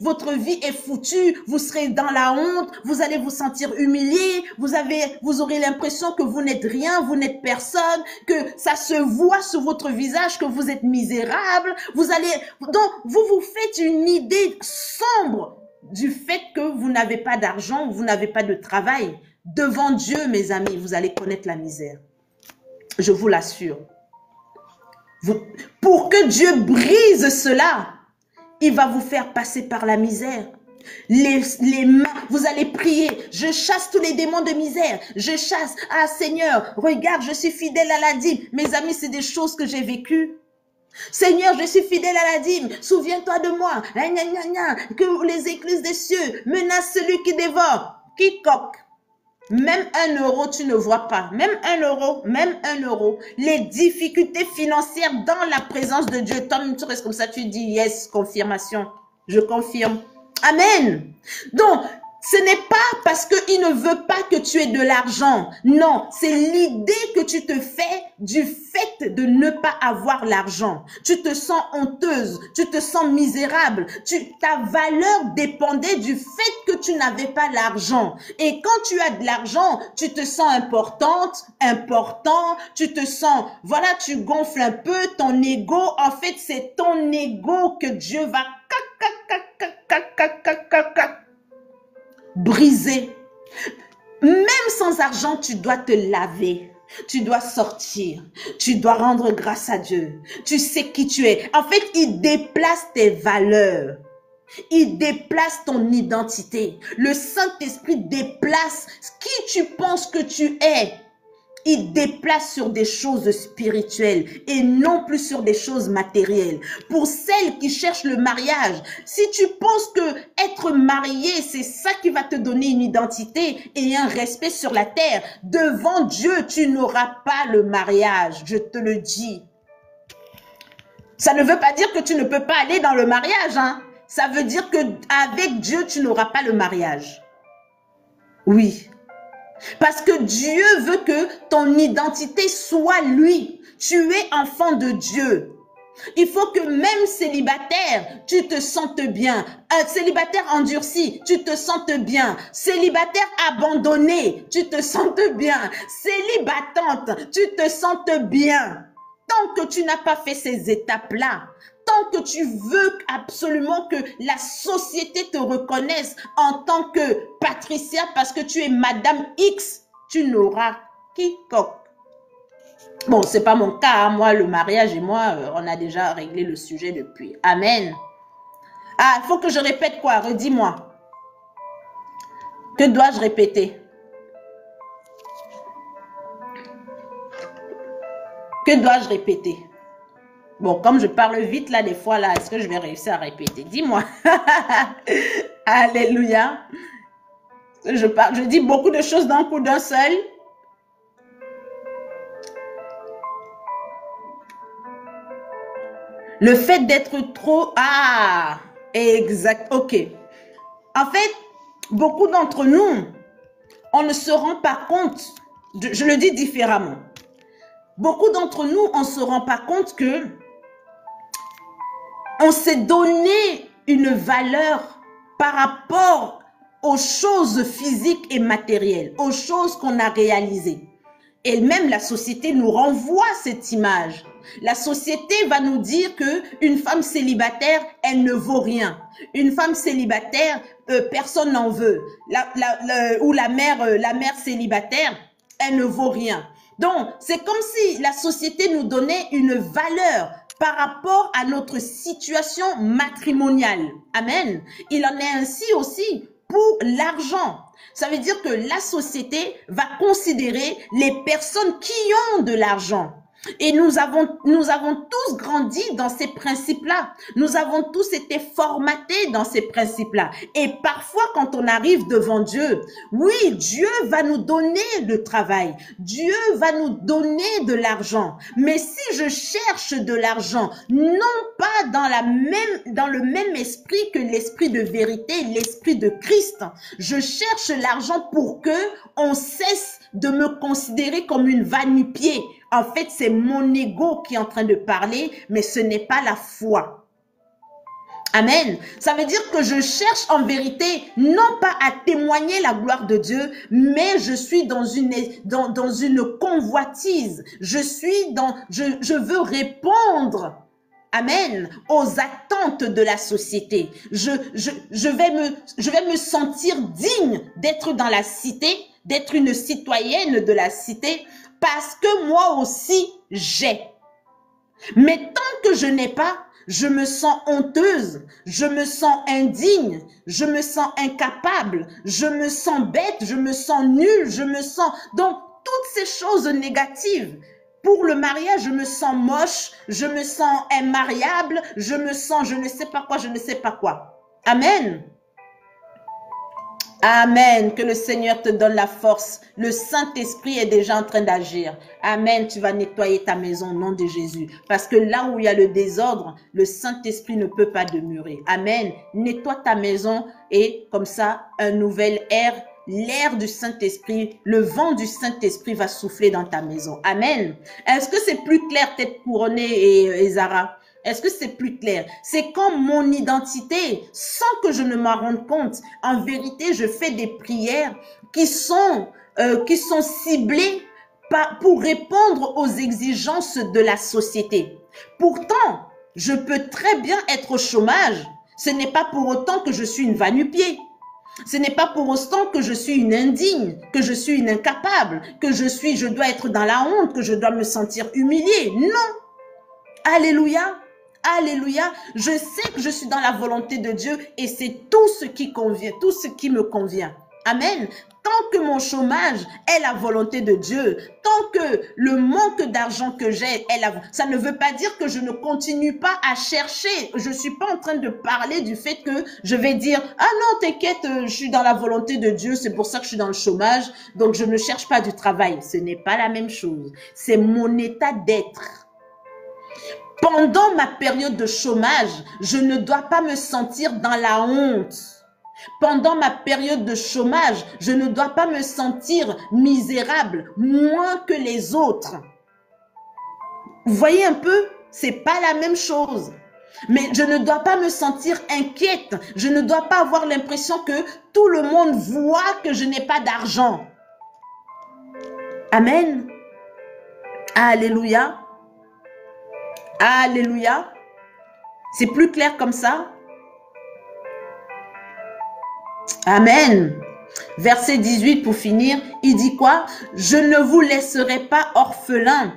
votre vie est foutue, vous serez dans la honte, vous allez vous sentir humilié, vous aurez l'impression que vous n'êtes rien, vous n'êtes personne, que ça se voit sur votre visage que vous êtes misérable, donc vous vous faites une idée sombre du fait que vous n'avez pas d'argent, vous n'avez pas de travail. Devant Dieu, mes amis, vous allez connaître la misère. Je vous l'assure. Pour que Dieu brise cela, il va vous faire passer par la misère. Les mains, vous allez prier. Je chasse tous les démons de misère. Je chasse. Ah Seigneur, regarde, je suis fidèle à la dîme. Mes amis, c'est des choses que j'ai vécues. Seigneur, je suis fidèle à la dîme. Souviens-toi de moi. Que les écluses des cieux menacent celui qui dévore. Quiconque. Même 1 euro, tu ne vois pas. Même 1 euro, même 1 euro. Les difficultés financières dans la présence de Dieu. Toi, tu restes comme ça, tu dis yes, confirmation. Je confirme. Amen. Donc, ce n'est pas parce qu'il ne veut pas que tu aies de l'argent. Non, c'est l'idée que tu te fais du fait de ne pas avoir l'argent. Tu te sens honteuse, tu te sens misérable. Ta valeur dépendait du fait que tu n'avais pas l'argent. Et quand tu as de l'argent, tu te sens importante, important, tu te sens, voilà, tu gonfles un peu ton ego. En fait, c'est ton ego que Dieu va briser. Même sans argent, tu dois te laver. Tu dois sortir. Tu dois rendre grâce à Dieu. Tu sais qui tu es. En fait, il déplace tes valeurs. Il déplace ton identité. Le Saint-Esprit déplace qui tu penses que tu es. Il déplace sur des choses spirituelles et non plus sur des choses matérielles. Pour celles qui cherchent le mariage, si tu penses que être marié, c'est ça qui va te donner une identité et un respect sur la terre, devant Dieu, tu n'auras pas le mariage, je te le dis. Ça ne veut pas dire que tu ne peux pas aller dans le mariage, hein. Ça veut dire que avec Dieu, tu n'auras pas le mariage. Oui. Parce que Dieu veut que ton identité soit lui. Tu es enfant de Dieu. Il faut que même célibataire, tu te sentes bien. Célibataire endurci, tu te sentes bien. Célibataire abandonné, tu te sentes bien. Célibatante, tu te sentes bien. Tant que tu n'as pas fait ces étapes-là, tant que tu veux absolument que la société te reconnaisse en tant que Patricia parce que tu es Madame X, tu n'auras quiconque. Bon, c'est pas mon cas, hein. Moi, le mariage et moi, on a déjà réglé le sujet depuis. Amen. Ah, il faut que je répète quoi? Redis-moi. Que dois-je répéter? Que dois-je répéter? Bon, comme je parle vite là, des fois là, est-ce que je vais réussir à répéter? Dis-moi. Alléluia. Je dis beaucoup de choses d'un coup d'un seul. Le fait d'être trop... Ah, exact, ok. En fait, beaucoup d'entre nous, on ne se rend pas compte, je le dis différemment. Beaucoup d'entre nous, on ne se rend pas compte que on s'est donné une valeur par rapport aux choses physiques et matérielles, aux choses qu'on a réalisées. Et même la société nous renvoie cette image. La société va nous dire que une femme célibataire, elle ne vaut rien. Une femme célibataire, personne n'en veut. Ou la mère célibataire, elle ne vaut rien. Donc, c'est comme si la société nous donnait une valeur par rapport à notre situation matrimoniale. Amen. Il en est ainsi aussi pour l'argent. Ça veut dire que la société va considérer les personnes qui ont de l'argent. Et nous avons tous grandi dans ces principes-là. Nous avons tous été formatés dans ces principes-là. Et parfois, quand on arrive devant Dieu, oui, Dieu va nous donner le travail. Dieu va nous donner de l'argent. Mais si je cherche de l'argent, non pas dans le même esprit que l'esprit de vérité, l'esprit de Christ, je cherche l'argent pour que on cesse de me considérer comme une va-nu-pied. En fait, c'est mon ego qui est en train de parler, mais ce n'est pas la foi. Amen. Ça veut dire que je cherche en vérité, non pas à témoigner la gloire de Dieu, mais je suis dans une convoitise. Je veux répondre, amen, aux attentes de la société. Je vais me sentir digne d'être dans la cité, d'être une citoyenne de la cité, parce que moi aussi, j'ai. Mais tant que je n'ai pas, je me sens honteuse, je me sens indigne, je me sens incapable, je me sens bête, je me sens nulle, je me sens... Donc, toutes ces choses négatives. Pour le mariage, je me sens moche, je me sens immariable, je me sens je ne sais pas quoi, je ne sais pas quoi. Amen. Amen. Que le Seigneur te donne la force. Le Saint-Esprit est déjà en train d'agir. Amen. Tu vas nettoyer ta maison au nom de Jésus. Parce que là où il y a le désordre, le Saint-Esprit ne peut pas demeurer. Amen. Nettoie ta maison et comme ça, un nouvel air, l'air du Saint-Esprit, le vent du Saint-Esprit va souffler dans ta maison. Amen. Est-ce que c'est plus clair, tête couronnée et Zara? Est-ce que c'est plus clair? C'est quand mon identité, sans que je ne m'en rende compte, en vérité, je fais des prières qui sont ciblées pour répondre aux exigences de la société. Pourtant, je peux très bien être au chômage. Ce n'est pas pour autant que je suis une va-nu-pied. Ce n'est pas pour autant que je suis une indigne, que je suis une incapable, que je dois être dans la honte, que je dois me sentir humiliée. Non. Alléluia. Alléluia, je sais que je suis dans la volonté de Dieu et c'est tout ce qui convient, tout ce qui me convient. Amen. Tant que mon chômage est la volonté de Dieu, tant que le manque d'argent que j'ai est ça ne veut pas dire que je ne continue pas à chercher. Je ne suis pas en train de parler du fait que je vais dire « Ah non, t'inquiète, je suis dans la volonté de Dieu, c'est pour ça que je suis dans le chômage, donc je ne cherche pas du travail. » Ce n'est pas la même chose. C'est mon état d'être. Pendant ma période de chômage, je ne dois pas me sentir dans la honte. Pendant ma période de chômage, je ne dois pas me sentir misérable, moins que les autres. Vous voyez un peu? C'est pas la même chose. Mais je ne dois pas me sentir inquiète. Je ne dois pas avoir l'impression que tout le monde voit que je n'ai pas d'argent. Amen. Alléluia. Alléluia. C'est plus clair comme ça? Amen. Verset 18 pour finir, il dit quoi? Je ne vous laisserai pas orphelins.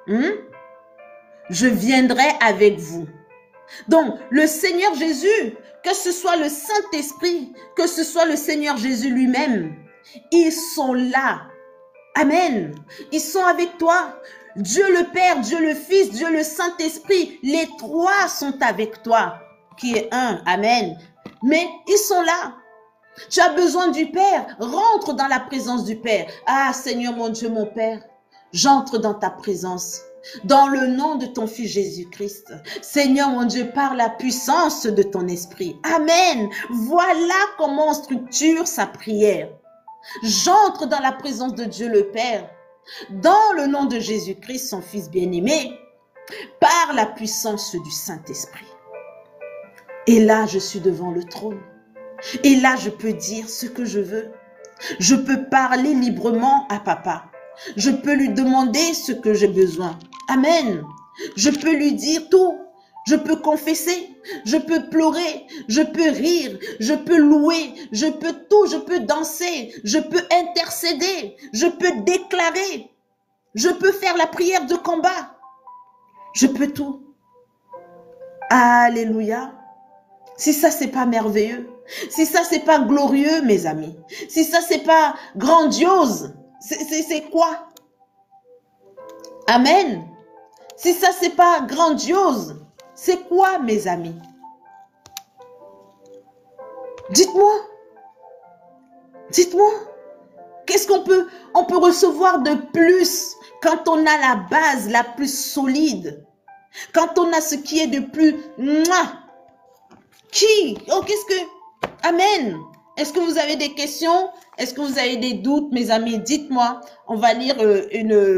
Je viendrai avec vous. Donc, le Seigneur Jésus, que ce soit le Saint-Esprit, que ce soit le Seigneur Jésus lui-même, ils sont là. Amen. Ils sont avec toi. Dieu le Père, Dieu le Fils, Dieu le Saint-Esprit, les trois sont avec toi, qui est un. Amen. Mais ils sont là. Tu as besoin du Père, rentre dans la présence du Père. Ah Seigneur mon Dieu, mon Père, j'entre dans ta présence. Dans le nom de ton Fils Jésus-Christ. Seigneur mon Dieu, par la puissance de ton esprit. Amen. Voilà comment on structure sa prière. J'entre dans la présence de Dieu le Père. Dans le nom de Jésus-Christ, son Fils bien-aimé, par la puissance du Saint-Esprit. Et là, je suis devant le trône. Et là, je peux dire ce que je veux. Je peux parler librement à papa. Je peux lui demander ce que j'ai besoin. Amen. Je peux lui dire tout. Je peux confesser. Je peux pleurer. Je peux rire. Je peux louer. Je peux tout. Je peux danser. Je peux intercéder. Je peux déclarer. Je peux faire la prière de combat. Je peux tout. Alléluia. Si ça, c'est pas merveilleux. Si ça, c'est pas glorieux, mes amis. Si ça, c'est pas grandiose. C'est quoi? Amen. Si ça, c'est pas grandiose, c'est quoi, mes amis? Dites-moi. Dites-moi. Qu'est-ce qu'on peut recevoir de plus quand on a la base la plus solide? Quand on a ce qui est de plus... Qui? Oh, qu'est-ce que... Amen. Est-ce que vous avez des questions? Est-ce que vous avez des doutes, mes amis? Dites-moi. On va lire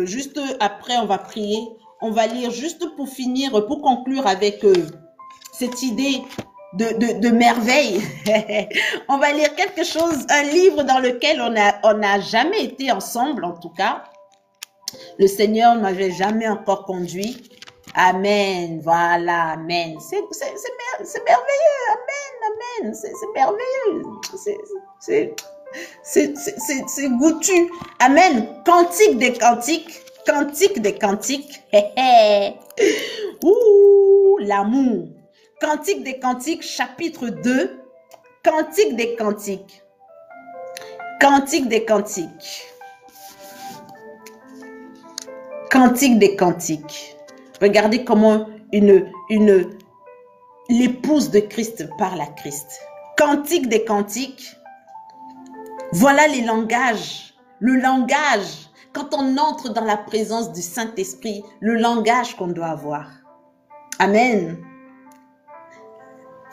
juste après, on va prier. On va lire juste pour finir, pour conclure avec cette idée de merveille. On va lire quelque chose, un livre dans lequel on n'a jamais été ensemble, en tout cas. Le Seigneur ne m'avait jamais encore conduit. Amen. Voilà, amen. C'est merveilleux. Amen, amen. C'est merveilleux. C'est goûtu. Amen. Cantique des cantiques. Cantique des cantiques. Ouh, l'amour. Cantique des cantiques, chapitre 2. Cantique des cantiques. Cantique des cantiques. Cantique des cantiques. Regardez comment l'épouse de Christ parle à Christ. Cantique des cantiques. Voilà les langages. Le langage. Quand on entre dans la présence du Saint-Esprit, le langage qu'on doit avoir. Amen.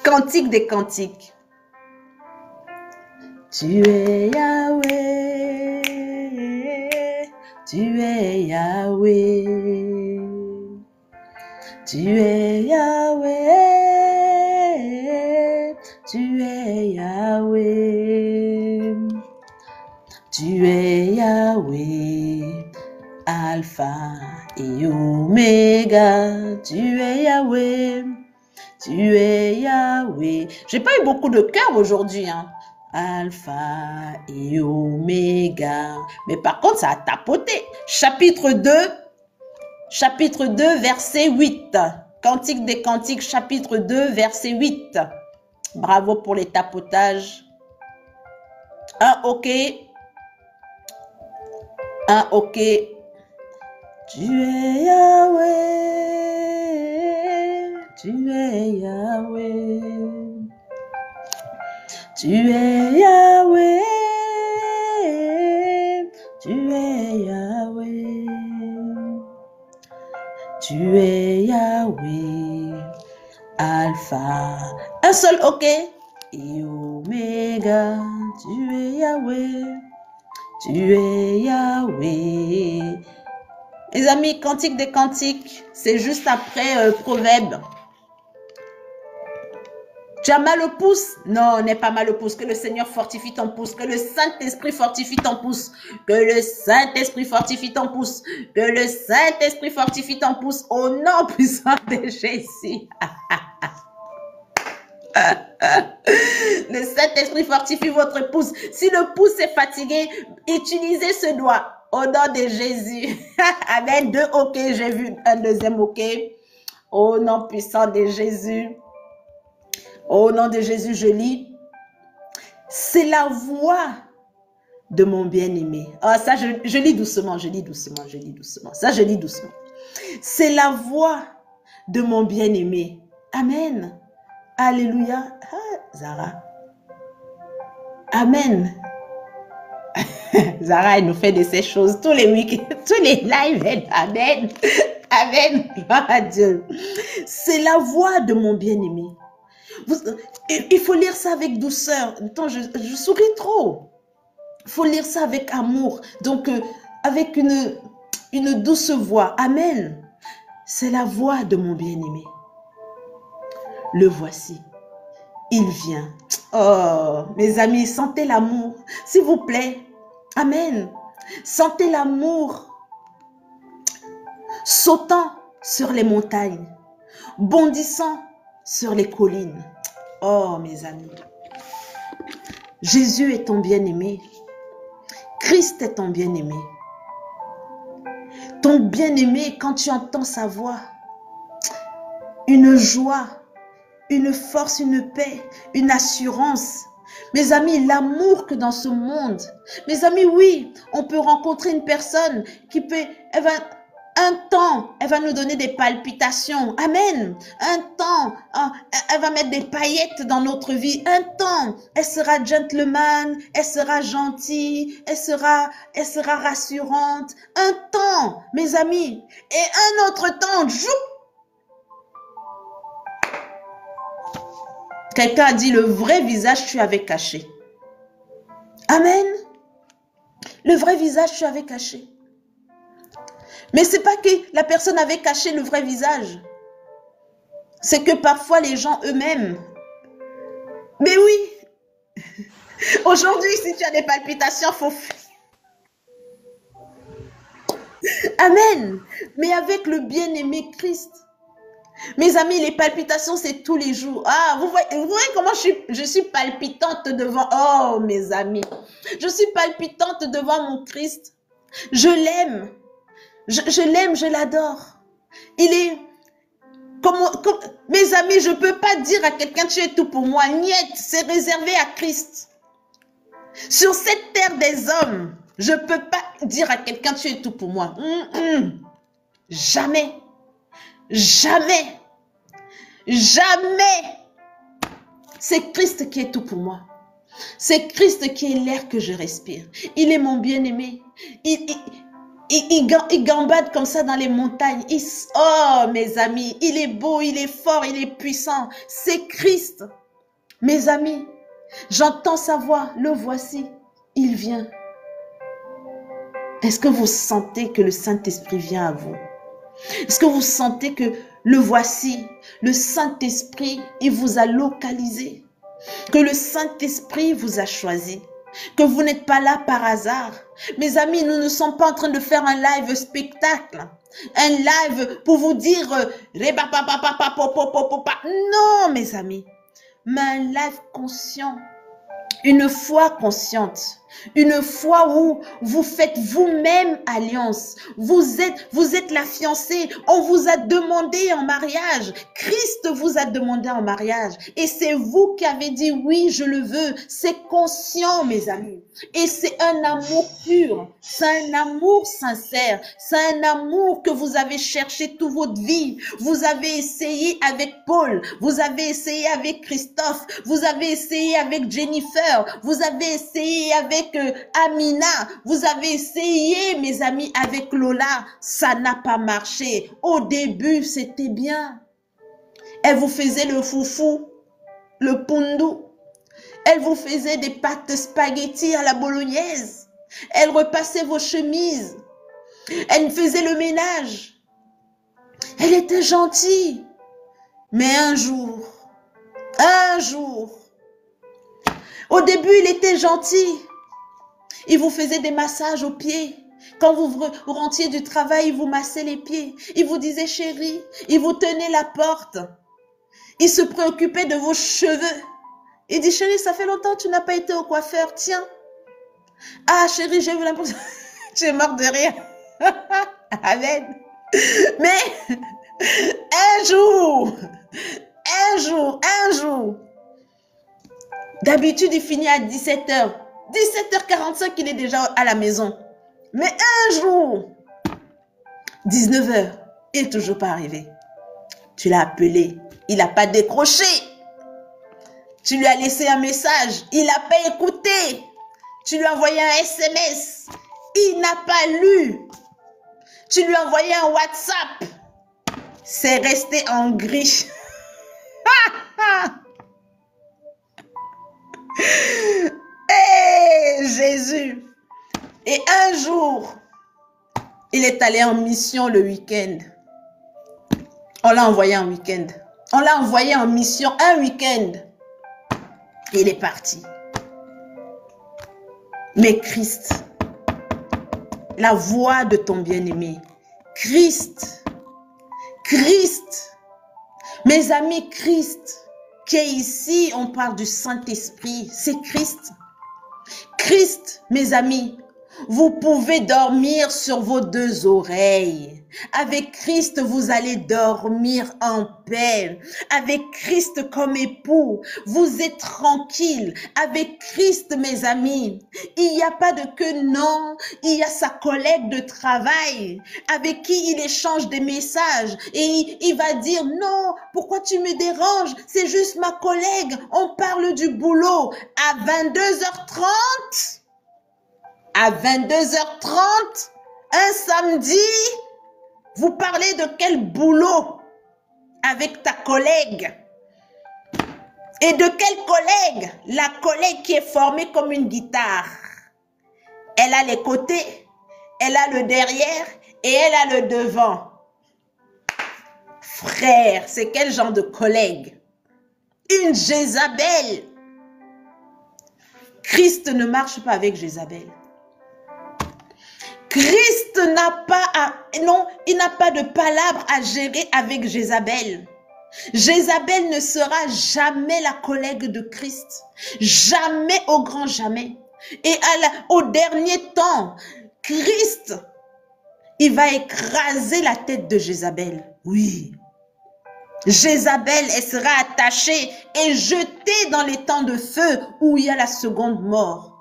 Cantique des cantiques. Tu es Yahweh. Tu es Yahweh. Tu es Yahweh, tu es Yahweh, tu es Yahweh, Alpha et Oméga, tu es Yahweh, tu es Yahweh. J'ai pas eu beaucoup de cœur aujourd'hui, hein. Alpha et Oméga. Mais par contre, ça a tapoté. Chapitre 2. Chapitre 2, verset 8. Cantique des cantiques, chapitre 2, verset 8. Bravo pour les tapotages. Un OK. Un OK. Tu es Yahweh. Tu es Yahweh. Tu es Yahweh. Tu es Yahweh. Tu es Yahweh, Alpha. Un seul OK. Et Oméga. Tu es Yahweh. Tu es Yahweh. Les amis, cantique des cantiques, c'est juste après Proverbe. Tu as mal au pouce? Non, n'est pas mal au pouce. Que le Seigneur fortifie ton pouce. Que le Saint-Esprit fortifie ton pouce. Que le Saint-Esprit fortifie ton pouce. Que le Saint-Esprit fortifie ton pouce. Au nom puissant de Jésus. Le Saint-Esprit fortifie votre pouce. Si le pouce est fatigué, utilisez ce doigt. Au nom de Jésus. Amen. 2 OK. J'ai vu un deuxième OK. Au nom puissant de Jésus. Au nom de Jésus, je lis. C'est la voix de mon bien-aimé. Ah, ça, je lis doucement, je lis doucement, je lis doucement. Ça, je lis doucement. C'est la voix de mon bien-aimé. Amen. Alléluia. Ah, Zara. Amen. Zara, elle nous fait de ces choses tous les week-ends, tous les lives. Amen. Amen. Gloire à Dieu. C'est la voix de mon bien-aimé. Il faut lire ça avec douceur. Attends, je souris trop. Il faut lire ça avec amour. Donc, avec une douce voix. Amen. C'est la voix de mon bien-aimé. Le voici. il vient. Oh, mes amis, sentez l'amour, s'il vous plaît. Amen. Sentez l'amour sautant sur les montagnes, bondissant sur les collines. Oh, mes amis, Jésus est ton bien-aimé. Christ est ton bien-aimé. Ton bien-aimé, quand tu entends sa voix, une joie, une force, une paix, une assurance. Mes amis, l'amour que dans ce monde. Mes amis, oui, on peut rencontrer une personne qui peut, un temps, elle va nous donner des palpitations. Amen. Un temps, elle va mettre des paillettes dans notre vie. Un temps, elle sera gentleman, elle sera gentille, elle sera rassurante. Un temps, mes amis. Et un autre temps, quelqu'un a dit, le vrai visage, tu avais caché. Amen. Le vrai visage, tu avais caché. Mais c'est pas que la personne avait caché le vrai visage. C'est que parfois les gens eux-mêmes. Mais oui. Aujourd'hui, si tu as des palpitations, faut... Amen. Mais avec le bien-aimé Christ. Mes amis, les palpitations, c'est tous les jours. Ah, vous voyez comment je suis palpitante devant... Oh, mes amis. Je suis palpitante devant mon Christ. Je l'aime. Je l'aime, je l'adore. Il est... mes amis, je ne peux pas dire à quelqu'un, tu es tout pour moi. Niet, c'est réservé à Christ. Sur cette terre des hommes, je ne peux pas dire à quelqu'un, tu es tout pour moi. Jamais. Jamais. Jamais. C'est Christ qui est tout pour moi. C'est Christ qui est l'air que je respire. Il est mon bien-aimé. Il gambade comme ça dans les montagnes. Oh, mes amis, il est beau, il est fort, il est puissant. C'est Christ. Mes amis, j'entends sa voix. Le voici, il vient. Est-ce que vous sentez que le Saint-Esprit vient à vous? Est-ce que vous sentez que le voici, le Saint-Esprit, il vous a localisé? Que le Saint-Esprit vous a choisi? Que vous n'êtes pas là par hasard? Mes amis, nous ne sommes pas en train de faire un live spectacle. Un live pour vous dire non, mes amis. Mais un live conscient. Une foi consciente. Une foi où vous faites vous-même alliance. Vous êtes la fiancée. On vous a demandé en mariage. Christ vous a demandé en mariage. Et c'est vous qui avez dit oui, je le veux. C'est conscient, mes amis. Et c'est un amour pur. C'est un amour sincère. C'est un amour que vous avez cherché toute votre vie. Vous avez essayé avec Paul. Vous avez essayé avec Christophe. Vous avez essayé avec Jennifer. Vous avez essayé avec Amina, vous avez essayé, mes amis, avec Lola, ça n'a pas marché. Au début, c'était bien. Elle vous faisait le foufou, le pundu. Elle vous faisait des pâtes spaghetti à la bolognaise. Elle repassait vos chemises. Elle faisait le ménage. Elle était gentille. Mais un jour, au début, il était gentil. Il vous faisait des massages aux pieds. Quand vous rentriez du travail, il vous massait les pieds. Il vous disait chérie. Il vous tenait la porte. Il se préoccupait de vos cheveux. Il dit chérie, ça fait longtemps que tu n'as pas été au coiffeur. Tiens. Ah chérie, j'ai vu l'impression. Tu es morte de rire. Amen. Mais un jour. D'habitude, il finit à 17h. 17h45, il est déjà à la maison. Mais un jour, 19h, il n'est toujours pas arrivé. Tu l'as appelé, il n'a pas décroché. Tu lui as laissé un message, il n'a pas écouté. Tu lui as envoyé un SMS, il n'a pas lu. Tu lui as envoyé un WhatsApp, c'est resté en gris. Hey, Jésus. Et un jour, il est allé en mission le week-end. On l'a envoyé en week-end. On l'a envoyé en mission un week-end. Il est parti. Mais Christ, la voix de ton bien-aimé, Christ, mes amis, Christ, qui est ici, on parle du Saint-Esprit, c'est Christ. Christ, mes amis, vous pouvez dormir sur vos deux oreilles. Avec Christ, vous allez dormir en paix. Avec Christ comme époux, vous êtes tranquille. Avec Christ, mes amis, il n'y a pas de que non. Il y a sa collègue de travail avec qui il échange des messages et il va dire non, pourquoi tu me déranges? C'est juste ma collègue. On parle du boulot à 22h30. À 22h30, un samedi, vous parlez de quel boulot avec ta collègue? Et de quelle collègue? La collègue qui est formée comme une guitare. Elle a les côtés, elle a le derrière et elle a le devant. Frère, c'est quel genre de collègue? Une Jézabel. Christ ne marche pas avec Jézabel. Christ n'a pas il n'a pas de palabre à gérer avec Jézabel. Jézabel ne sera jamais la collègue de Christ. Jamais, au grand jamais. Et au dernier temps, Christ, il va écraser la tête de Jézabel. Oui. Jézabel, elle sera attachée et jetée dans les temps de feu où il y a la seconde mort.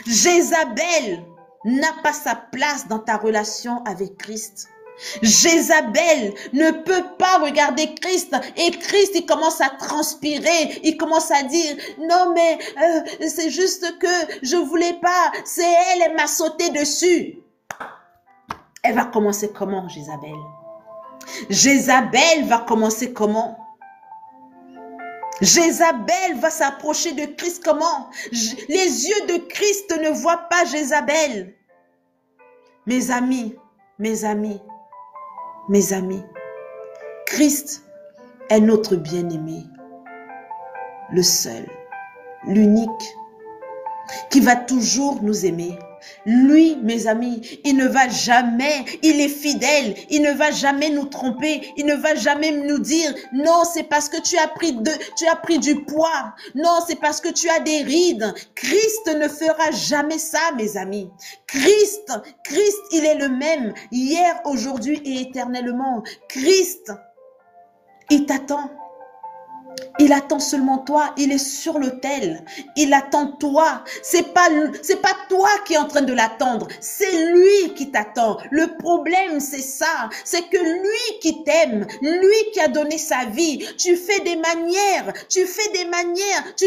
Jézabel n'a pas sa place dans ta relation avec Christ. Jézabel ne peut pas regarder Christ et Christ il commence à transpirer, il commence à dire non mais c'est juste que je voulais pas, c'est elle, elle m'a sauté dessus. Elle va commencer comment, Jézabel? Jézabel va commencer comment? Jézabel va s'approcher de Christ comment? Les yeux de Christ ne voient pas Jézabel. Mes amis, Christ est notre bien-aimé, le seul, l'unique, qui va toujours nous aimer. Lui, mes amis, il ne va jamais, il est fidèle, il ne va jamais nous tromper, il ne va jamais nous dire non, c'est parce que tu as pris du poids, non, c'est parce que tu as des rides. Christ ne fera jamais ça, mes amis. Christ, il est le même hier, aujourd'hui et éternellement. Christ, il t'attend. Il attend seulement toi, il est sur l'autel, il attend toi. C'est pas toi qui es en train de l'attendre, c'est lui qui t'attend. Le problème c'est ça, c'est que lui qui t'aime, lui qui a donné sa vie, tu fais des manières, tu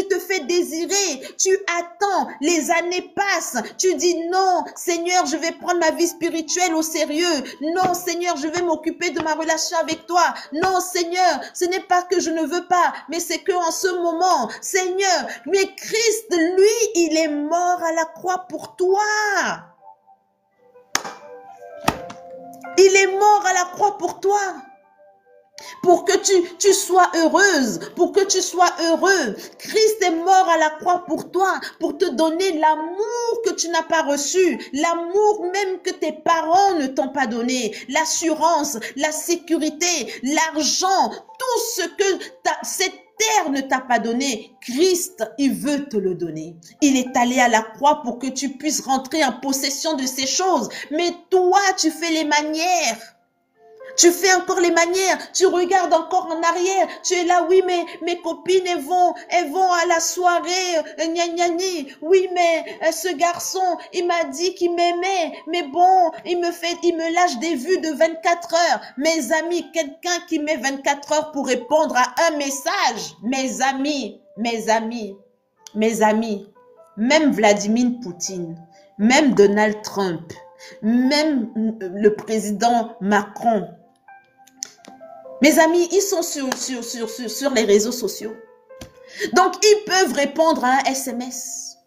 te fais désirer, tu attends, les années passent, tu dis non, Seigneur, je vais prendre ma vie spirituelle au sérieux. Non, Seigneur, je vais m'occuper de ma relation avec toi. Non, Seigneur, ce n'est pas que je ne veux pas, mais c'est que en ce moment, Seigneur, mais Christ, lui, il est mort à la croix pour toi. Il est mort à la croix pour toi. Pour que tu sois heureuse, pour que tu sois heureux. Christ est mort à la croix pour toi, pour te donner l'amour que tu n'as pas reçu, l'amour même que tes parents ne t'ont pas donné, l'assurance, la sécurité, l'argent, tout ce que cette terre ne t'a pas donné. Christ, il veut te le donner. Il est allé à la croix pour que tu puisses rentrer en possession de ces choses. Mais toi, tu fais les manières. Tu fais encore les manières, tu regardes encore en arrière, tu es là, oui, mais mes copines, elles vont à la soirée, gna gna gna. Oui, mais ce garçon, il m'a dit qu'il m'aimait, mais bon, il me lâche des vues de 24 heures. Mes amis, quelqu'un qui met 24 heures pour répondre à un message, mes amis, même Vladimir Poutine, même Donald Trump, même le président Macron, mes amis, ils sont sur les réseaux sociaux. Donc, ils peuvent répondre à un SMS.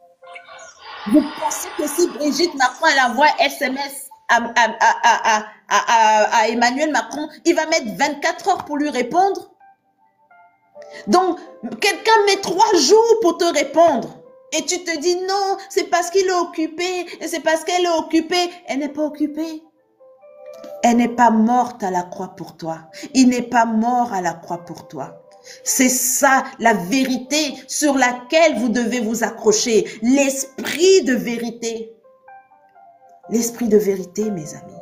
Vous pensez que si Brigitte Macron, elle envoie un SMS à Emmanuel Macron, il va mettre 24 heures pour lui répondre? Donc, quelqu'un met 3 jours pour te répondre. Et tu te dis non, c'est parce qu'il est occupé, et c'est parce qu'elle est occupée. Elle n'est pas occupée. Elle n'est pas morte à la croix pour toi. Il n'est pas mort à la croix pour toi. C'est ça la vérité sur laquelle vous devez vous accrocher. L'esprit de vérité. L'esprit de vérité, mes amis.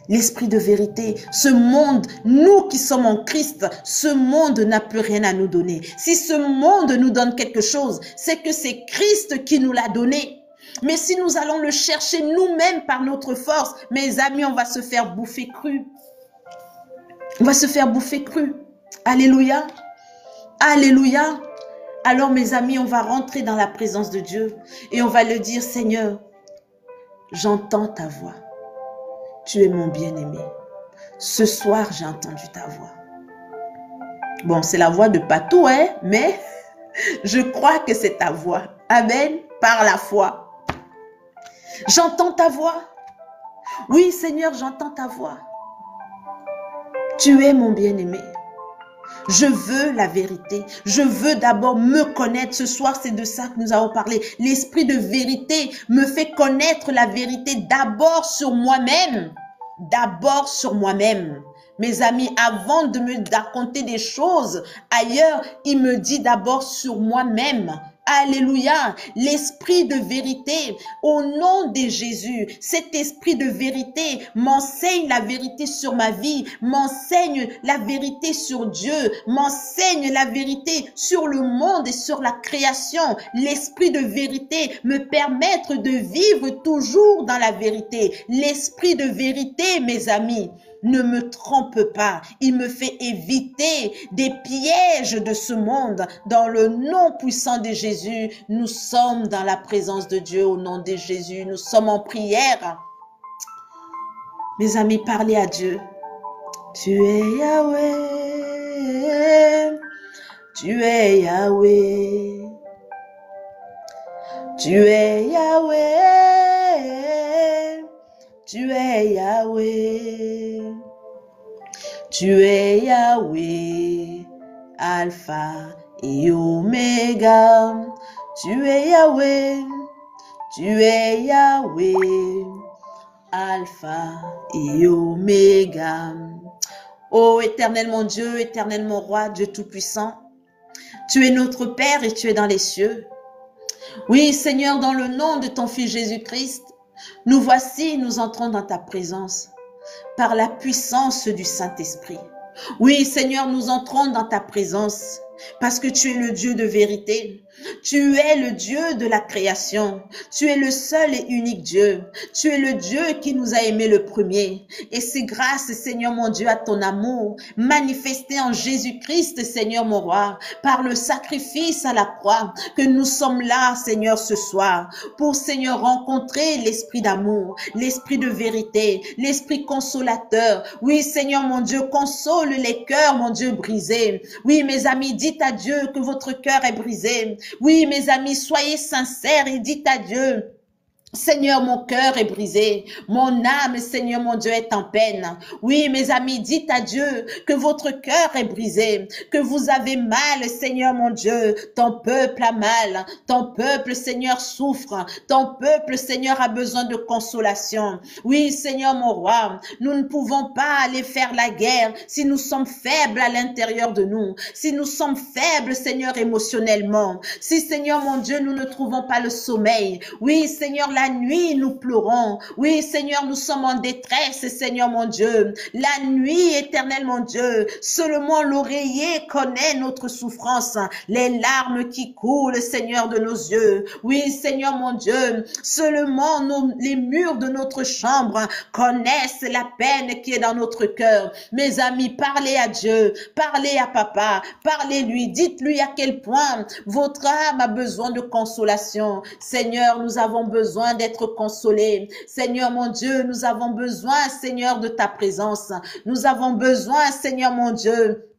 L'esprit de vérité, ce monde, nous qui sommes en Christ, ce monde n'a plus rien à nous donner. Si ce monde nous donne quelque chose, c'est que c'est Christ qui nous l'a donné. Mais si nous allons le chercher nous-mêmes par notre force, mes amis, on va se faire bouffer cru. On va se faire bouffer cru. Alléluia. Alléluia. Alors mes amis, on va rentrer dans la présence de Dieu et on va le dire, Seigneur, j'entends ta voix. Tu es mon bien-aimé. Ce soir, j'ai entendu ta voix. Bon, c'est la voix de Patou, hein, mais je crois que c'est ta voix. Amen, par la foi. J'entends ta voix. Oui, Seigneur, j'entends ta voix. Tu es mon bien-aimé. Je veux la vérité. Je veux d'abord me connaître. Ce soir, c'est de ça que nous avons parlé. L'esprit de vérité me fait connaître la vérité d'abord sur moi-même. D'abord sur moi-même. Mes amis, avant de me raconter des choses ailleurs, il me dit d'abord sur moi-même. Alléluia, l'esprit de vérité, au nom de Jésus, cet esprit de vérité m'enseigne la vérité sur ma vie, m'enseigne la vérité sur Dieu, m'enseigne la vérité sur le monde et sur la création. L'esprit de vérité me permet de vivre toujours dans la vérité. L'esprit de vérité, mes amis, ne me trompe pas. Il me fait éviter des pièges de ce monde. Dans le nom puissant de Jésus, nous sommes dans la présence de Dieu au nom de Jésus. Nous sommes en prière. Mes amis, parlez à Dieu. Tu es Yahweh. Tu es Yahweh. Tu es Yahweh. Tu es Yahweh. Tu es Yahweh, Alpha et Oméga. Tu es Yahweh, tu es Yahweh, Alpha et Oméga. Ô éternel mon Dieu, éternel mon roi, Dieu Tout-Puissant, tu es notre Père et tu es dans les cieux. Oui, Seigneur, dans le nom de ton Fils Jésus-Christ, nous voici, nous entrons dans ta présence par la puissance du Saint-Esprit. Oui, Seigneur, nous entrons dans ta présence parce que tu es le Dieu de vérité. Tu es le Dieu de la création. Tu es le seul et unique Dieu. Tu es le Dieu qui nous a aimés le premier. Et c'est grâce, Seigneur mon Dieu, à ton amour manifesté en Jésus-Christ, Seigneur mon roi, par le sacrifice à la croix, que nous sommes là, Seigneur, ce soir, pour, Seigneur, rencontrer l'esprit d'amour, l'esprit de vérité, l'esprit consolateur. Oui, Seigneur mon Dieu, console les cœurs, mon Dieu, brisés. Oui, mes amis, dites à Dieu que votre cœur est brisé. Oui, mes amis, soyez sincères et dites à Dieu, Seigneur, mon cœur est brisé. Mon âme, Seigneur, mon Dieu, est en peine. Oui, mes amis, dites à Dieu que votre cœur est brisé, que vous avez mal, Seigneur, mon Dieu. Ton peuple a mal. Ton peuple, Seigneur, souffre. Ton peuple, Seigneur, a besoin de consolation. Oui, Seigneur, mon roi, nous ne pouvons pas aller faire la guerre si nous sommes faibles à l'intérieur de nous, si nous sommes faibles, Seigneur, émotionnellement. Si, Seigneur, mon Dieu, nous ne trouvons pas le sommeil. Oui, Seigneur, la nuit, nous pleurons. Oui, Seigneur, nous sommes en détresse, Seigneur mon Dieu. La nuit, éternel mon Dieu, seulement l'oreiller connaît notre souffrance. Les larmes qui coulent, Seigneur, de nos yeux. Oui, Seigneur mon Dieu, seulement les murs de notre chambre connaissent la peine qui est dans notre cœur. Mes amis, parlez à Dieu, parlez à papa, parlez-lui, dites-lui à quel point votre âme a besoin de consolation. Seigneur, nous avons besoin d'être consolés. Seigneur mon Dieu, nous avons besoin, Seigneur, de ta présence. Nous avons besoin, Seigneur mon Dieu,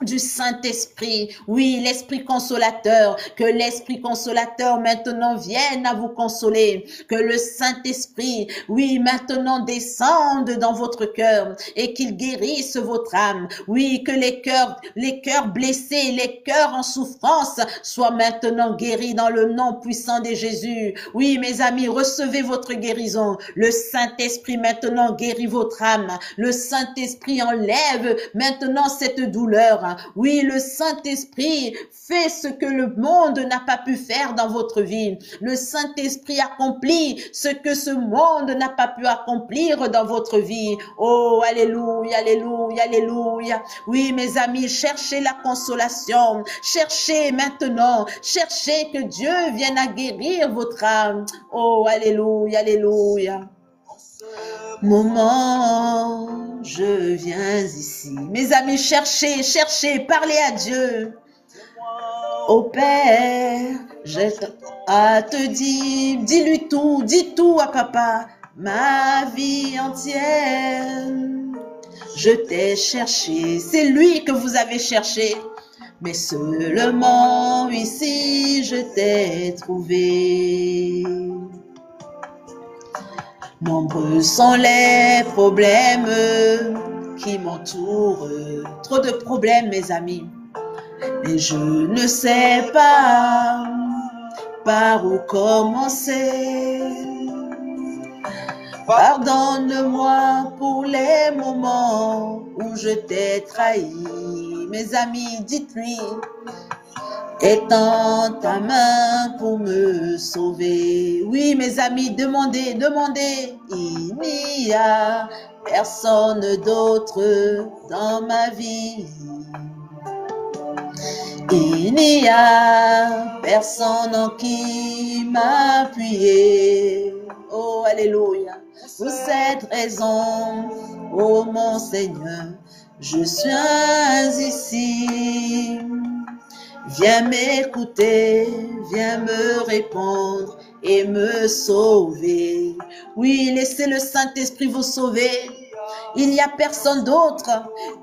du Saint-Esprit, oui, l'Esprit consolateur, que l'Esprit consolateur maintenant vienne à vous consoler, que le Saint-Esprit, oui, maintenant descende dans votre cœur et qu'il guérisse votre âme, oui, que les cœurs blessés, les cœurs en souffrance soient maintenant guéris dans le nom puissant de Jésus. Oui, mes amis, recevez votre guérison. Le Saint-Esprit maintenant guérit votre âme. Le Saint-Esprit enlève maintenant cette douleur. Oui, le Saint-Esprit fait ce que le monde n'a pas pu faire dans votre vie. Le Saint-Esprit accomplit ce que ce monde n'a pas pu accomplir dans votre vie. Oh, alléluia, alléluia, alléluia. Oui, mes amis, cherchez la consolation. Cherchez maintenant. Cherchez que Dieu vienne à guérir votre âme. Oh, alléluia, alléluia. Moment, je viens ici. Mes amis, cherchez, cherchez, parlez à Dieu. Ô Père, j'ai à te dire, dis-lui tout, dis tout à papa, ma vie entière. Je t'ai cherché, c'est lui que vous avez cherché, mais seulement ici je t'ai trouvé. Nombreux sont les problèmes qui m'entourent. Trop de problèmes, mes amis. Et je ne sais pas par où commencer. Pardonne-moi pour les moments où je t'ai trahi. Mes amis, dites-lui. Étends ta main pour me sauver. Oui, mes amis, demandez, demandez. Il n'y a personne d'autre dans ma vie. Il n'y a personne en qui m'appuyer. Oh, alléluia. Pour cette raison, oh mon Seigneur, je suis ici. Viens m'écouter, viens me répondre et me sauver. Oui, laissez le Saint-Esprit vous sauver. Il n'y a personne d'autre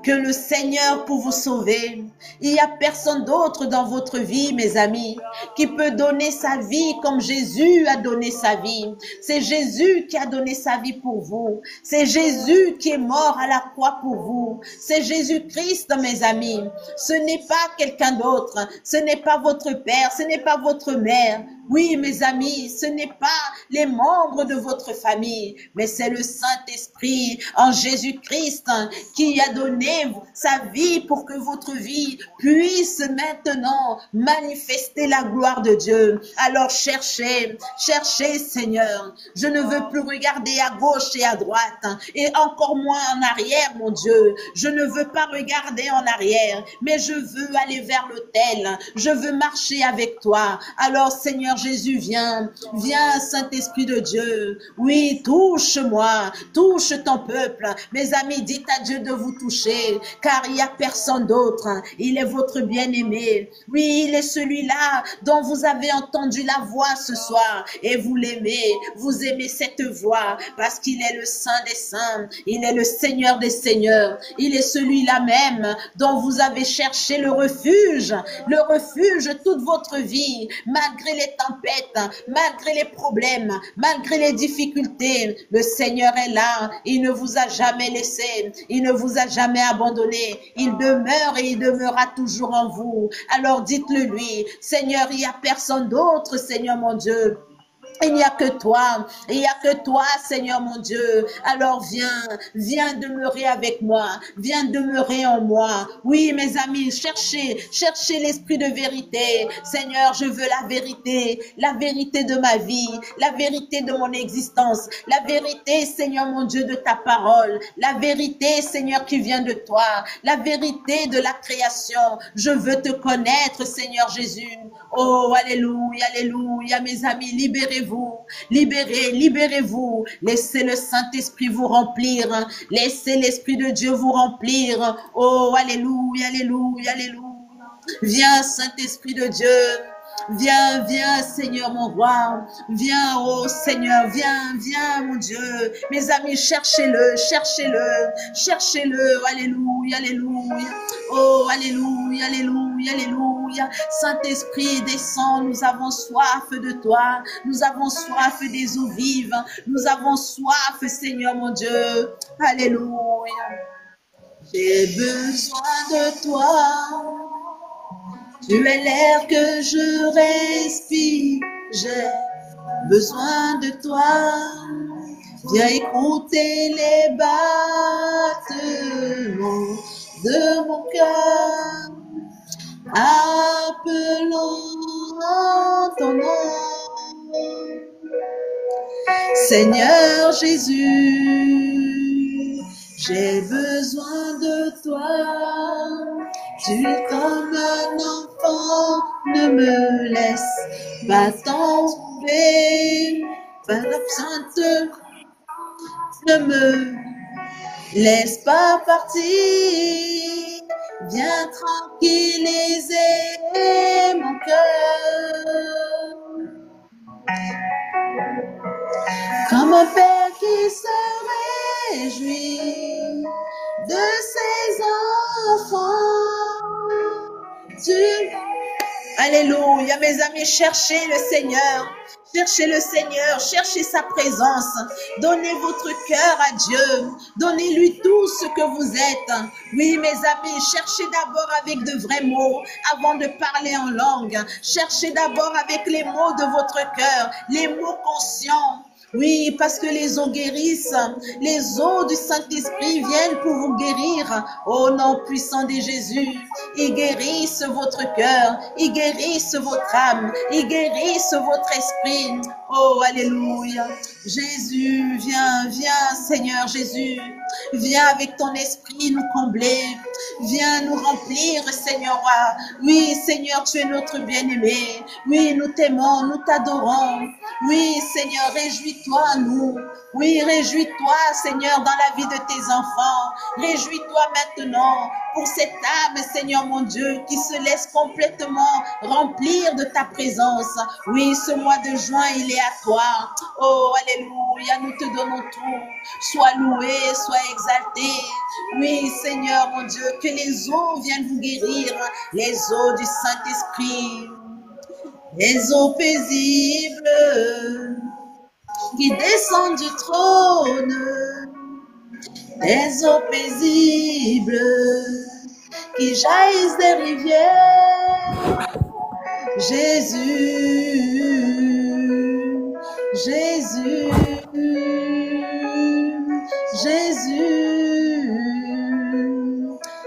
que le Seigneur pour vous sauver. Il n'y a personne d'autre dans votre vie, mes amis, qui peut donner sa vie comme Jésus a donné sa vie. C'est Jésus qui a donné sa vie pour vous. C'est Jésus qui est mort à la croix pour vous. C'est Jésus-Christ, mes amis. Ce n'est pas quelqu'un d'autre. Ce n'est pas votre père. Ce n'est pas votre mère. Oui, mes amis, ce n'est pas les membres de votre famille, mais c'est le Saint-Esprit en Jésus-Christ qui a donné sa vie pour que votre vie puisse maintenant manifester la gloire de Dieu. Alors cherchez, cherchez, Seigneur. Je ne veux plus regarder à gauche et à droite et encore moins en arrière, mon Dieu. Je ne veux pas regarder en arrière, mais je veux aller vers l'autel. Je veux marcher avec toi. Alors, Seigneur Jésus, viens, viens, Saint-Esprit de Dieu. Oui, touche-moi, touche ton peuple. Mes amis, dites à Dieu de vous toucher, car il n'y a personne d'autre. Il est votre bien-aimé. Oui, il est celui-là dont vous avez entendu la voix ce soir et vous l'aimez. Vous aimez cette voix parce qu'il est le Saint des Saints. Il est le Seigneur des Seigneurs. Il est celui-là même dont vous avez cherché le refuge toute votre vie, malgré les tempêtes, malgré les problèmes, malgré les difficultés. Le Seigneur est là. Il ne vous a jamais laissé. Il ne vous a jamais abandonné. Il demeure et il demeurera toujours en vous. Alors dites-le lui. Seigneur, il n'y a personne d'autre, Seigneur mon Dieu. Il n'y a que toi, il n'y a que toi, Seigneur mon Dieu. Alors viens demeurer avec moi, viens demeurer en moi. Oui, mes amis, cherchez l'esprit de vérité. Seigneur, je veux la vérité de ma vie, la vérité de mon existence, la vérité, Seigneur mon Dieu, de ta parole, la vérité, Seigneur, qui vient de toi, la vérité de la création. Je veux te connaître, Seigneur Jésus. Oh, alléluia, alléluia, mes amis, libérez-vous. Libérez-vous. Laissez le Saint-Esprit vous remplir. Laissez l'Esprit de Dieu vous remplir. Oh, alléluia, alléluia, alléluia. Viens, Saint-Esprit de Dieu. Viens, viens, Seigneur, mon roi. Viens, oh Seigneur, viens, viens, mon Dieu. Mes amis, cherchez-le, cherchez-le, cherchez-le. Alléluia, alléluia. Oh, alléluia, alléluia, alléluia. Saint-Esprit, descends, nous avons soif de toi. Nous avons soif des eaux vives. Nous avons soif, Seigneur, mon Dieu. Alléluia. J'ai besoin de toi. Tu es l'air que je respire, j'ai besoin de toi. Viens écouter les battements de mon cœur. Appelons ton nom. Seigneur Jésus, j'ai besoin de toi. Tu comme un enfant, ne me laisse pas tomber. Père absente, ne me laisse pas partir. Viens tranquilliser mon cœur. Comme un père qui se réjouit de ses enfants. Alléluia, mes amis, cherchez le Seigneur. Cherchez le Seigneur, cherchez sa présence. Donnez votre cœur à Dieu. Donnez-lui tout ce que vous êtes. Oui, mes amis, cherchez d'abord avec de vrais mots avant de parler en langue. Cherchez d'abord avec les mots de votre cœur, les mots conscients. Oui, parce que les eaux guérissent. Les eaux du Saint-Esprit viennent pour vous guérir. Au nom puissant de Jésus, ils guérissent votre cœur, ils guérissent votre âme, ils guérissent votre esprit. Oh, alléluia. Jésus, viens, viens, Seigneur Jésus. Viens avec ton esprit nous combler. Viens nous remplir, Seigneur. Oui, Seigneur, tu es notre bien-aimé. Oui, nous t'aimons, nous t'adorons. Oui, Seigneur, réjouis-toi à nous. Oui, réjouis-toi, Seigneur, dans la vie de tes enfants. Réjouis-toi maintenant pour cette âme, Seigneur mon Dieu, qui se laisse complètement remplir de ta présence. Oui, ce mois de juin, il est à toi. Oh, alléluia, nous te donnons tout. Sois loué, sois exalté. Oui, Seigneur mon Dieu, que les eaux viennent vous guérir. Les eaux du Saint-Esprit. Les eaux paisibles qui descendent du trône, les eaux paisibles qui jaillissent des rivières. Jésus, Jésus, Jésus,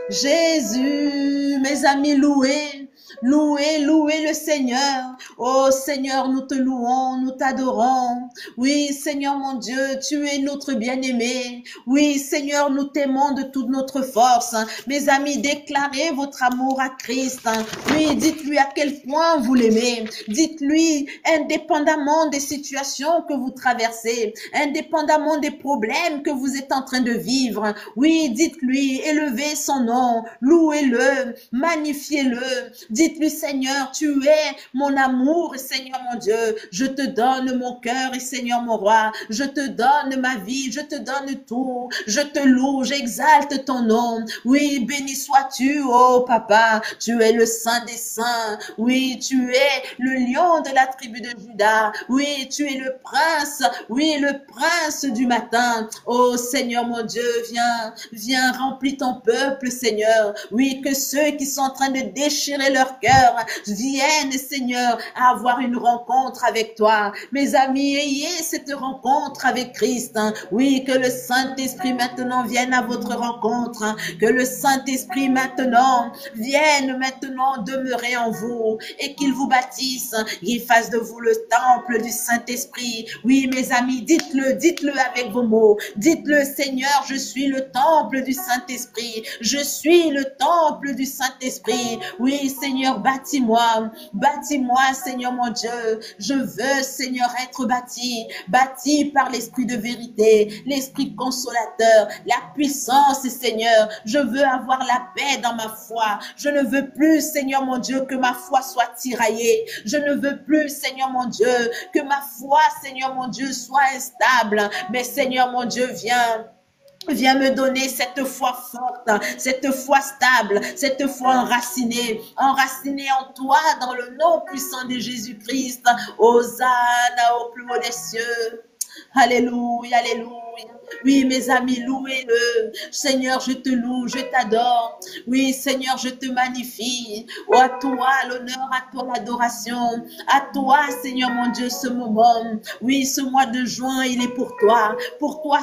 Jésus, mes amis, louez. Louez, louez le Seigneur. Oh Seigneur, nous te louons, nous t'adorons. Oui, Seigneur mon Dieu, tu es notre bien-aimé. Oui, Seigneur, nous t'aimons de toute notre force. Mes amis, déclarez votre amour à Christ. Oui, dites-lui à quel point vous l'aimez. Dites-lui, indépendamment des situations que vous traversez, indépendamment des problèmes que vous êtes en train de vivre. Oui, dites-lui, élevez son nom, louez-le, magnifiez-le. Dites-lui, Seigneur, tu es mon amour, Seigneur mon Dieu. Je te donne mon cœur et Seigneur mon roi. Je te donne ma vie, je te donne tout. Je te loue, j'exalte ton nom. Oui, béni sois-tu, oh papa. Tu es le Saint des Saints. Oui, tu es le lion de la tribu de Juda. Oui, tu es le prince. Oui, le prince du matin. Oh Seigneur mon Dieu, viens, viens, remplis ton peuple, Seigneur. Oui, que ceux qui sont en train de déchirer leur cœur viennent, Seigneur, à avoir une rencontre avec toi. Mes amis, ayez cette rencontre avec Christ. Oui, que le Saint-Esprit maintenant vienne à votre rencontre. Que le Saint-Esprit maintenant vienne maintenant demeurer en vous et qu'il vous bâtisse, qu'il fasse de vous le temple du Saint-Esprit. Oui, mes amis, dites-le, dites-le avec vos mots. Dites-le, Seigneur, je suis le temple du Saint-Esprit. Je suis le temple du Saint-Esprit. Oui, Seigneur, bâtis-moi. Seigneur. Bâtis-moi, Seigneur mon Dieu. Je veux, Seigneur, être bâti par l'esprit de vérité, l'esprit consolateur, la puissance, Seigneur. Je veux avoir la paix dans ma foi. Je ne veux plus, Seigneur mon Dieu, que ma foi soit tiraillée. Je ne veux plus, Seigneur mon Dieu, que ma foi, Seigneur mon Dieu, soit instable. Mais Seigneur mon Dieu, viens me donner cette foi forte, cette foi stable, cette foi enracinée en toi, dans le nom puissant de Jésus-Christ. Hosanna au plus haut des cieux. Alléluia, alléluia. Oui, mes amis, louez-le. Seigneur, je te loue, je t'adore. Oui, Seigneur, je te magnifie. Oh, à toi l'honneur, à toi l'adoration. À toi, Seigneur mon Dieu, ce moment. Oui, ce mois de juin, il est pour toi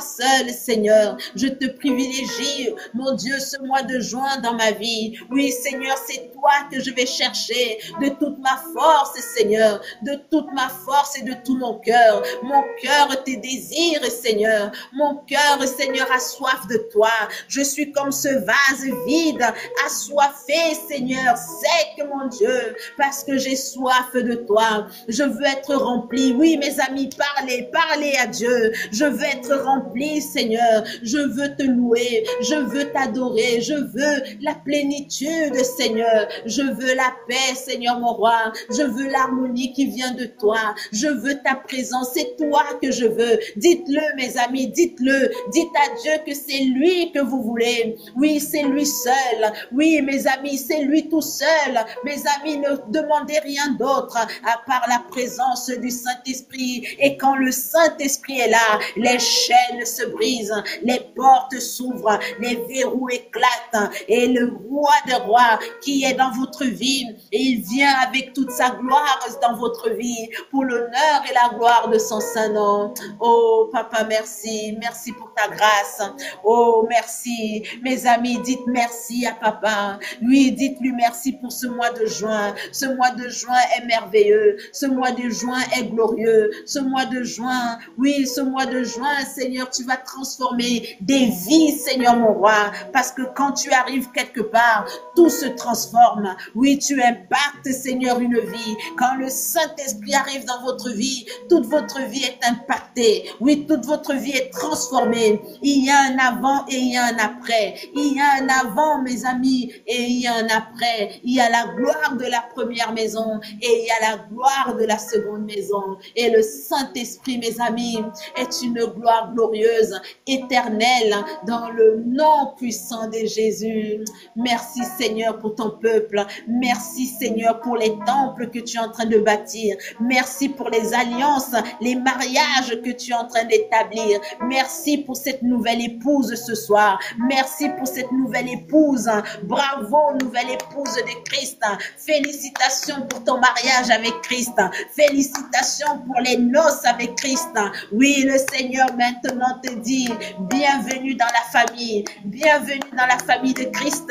seul, Seigneur. Je te privilégie, mon Dieu, ce mois de juin dans ma vie. Oui, Seigneur, c'est toi que je vais chercher de toute ma force, Seigneur, de toute ma force et de tout mon cœur. Mon cœur te désire, Seigneur. Mon cœur, Seigneur, a soif de toi. Je suis comme ce vase vide, assoiffé, Seigneur, sec, mon Dieu, parce que j'ai soif de toi. Je veux être rempli. Oui, mes amis, parlez à Dieu. Je veux être rempli, Seigneur. Je veux te louer. Je veux t'adorer. Je veux la plénitude, Seigneur. Je veux la paix, Seigneur, mon roi. Je veux l'harmonie qui vient de toi. Je veux ta présence. C'est toi que je veux. Dites-le, mes amis, dites-le. Dites à Dieu que c'est lui que vous voulez. Oui, c'est lui seul. Oui, mes amis, c'est lui tout seul. Mes amis, ne demandez rien d'autre à part la présence du Saint-Esprit. Et quand le Saint-Esprit est là, les chaînes se brisent, les portes s'ouvrent, les verrous éclatent. Et le roi des rois qui est dans votre vie, et il vient avec toute sa gloire dans votre vie pour l'honneur et la gloire de son saint nom. Oh, Papa, merci. Merci pour ta grâce. Oh, merci. Mes amis, dites merci à Papa. Oui, dites-lui merci pour ce mois de juin. Ce mois de juin est merveilleux. Ce mois de juin est glorieux. Ce mois de juin, oui, ce mois de juin, Seigneur, tu vas transformer des vies, Seigneur mon roi. Parce que quand tu arrives quelque part, tout se transforme. Oui, tu impactes, Seigneur, une vie. Quand le Saint-Esprit arrive dans votre vie, toute votre vie est impactée. Oui, toute votre vie est transformée. Il y a un avant et il y a un après. Il y a un avant, mes amis, et il y a un après. Il y a la gloire de la première maison et il y a la gloire de la seconde maison. Et le Saint-Esprit, mes amis, est une gloire glorieuse, éternelle, dans le nom puissant de Jésus. Merci, Seigneur, pour ton peuple. Merci, Seigneur, pour les temples que tu es en train de bâtir. Merci pour les alliances, les mariages que tu es en train d'établir. Merci pour cette nouvelle épouse ce soir. Merci pour cette nouvelle épouse. Bravo, nouvelle épouse de Christ. Félicitations pour ton mariage avec Christ. Félicitations pour les noces avec Christ. Oui, le Seigneur maintenant te dit, bienvenue dans la famille. Bienvenue dans la famille de Christ.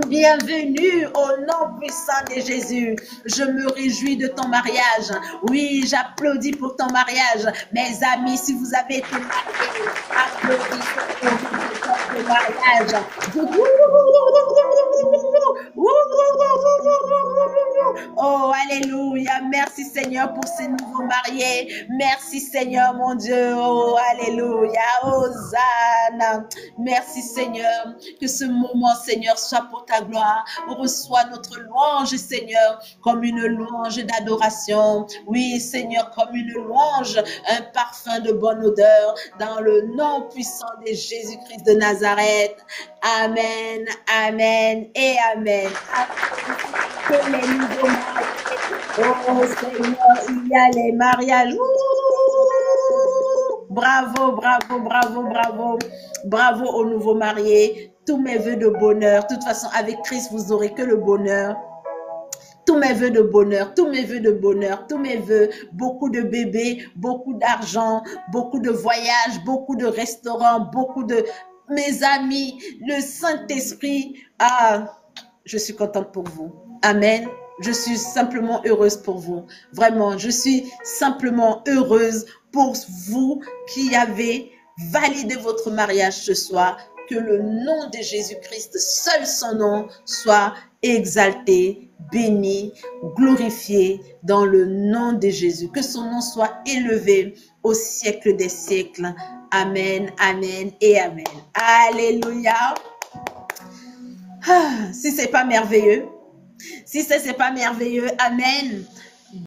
Bienvenue au nom puissant de Jésus. Je me réjouis de ton mariage. Oui, j'applaudis pour ton mariage. Mes amis, si vous avez été mariés, applaudissez pour votre mariage. Oh, alléluia. Merci Seigneur pour ces nouveaux mariés. Merci Seigneur mon Dieu. Oh, alléluia. Hosanna. Merci Seigneur. Que ce moment, Seigneur, soit pour ta gloire. Reçois notre louange, Seigneur, comme une louange d'adoration. Oui, Seigneur, comme une louange, un parfum de bonne odeur, dans le nom puissant de Jésus-Christ de Nazareth. Amen, amen et amen. Que les nouveaux mariés. Oh Seigneur, il y a les mariages. Bravo, bravo, bravo, bravo. Bravo aux nouveaux mariés. Tous mes vœux de bonheur. De toute façon, avec Christ, vous n'aurez que le bonheur. Tous mes vœux de bonheur, tous mes vœux de bonheur, tous mes vœux, beaucoup de bébés, beaucoup d'argent, beaucoup de voyages, beaucoup de restaurants, beaucoup de... Mes amis, le Saint-Esprit, je suis contente pour vous. Amen. Je suis simplement heureuse pour vous. Vraiment, je suis simplement heureuse pour vous qui avez validé votre mariage ce soir. Que le nom de Jésus-Christ, seul son nom, soit exalté, béni, glorifié dans le nom de Jésus. Que son nom soit élevé au siècle des siècles. Amen, amen et amen. Alléluia. Ah, si c'est pas merveilleux, si c'est pas merveilleux, amen.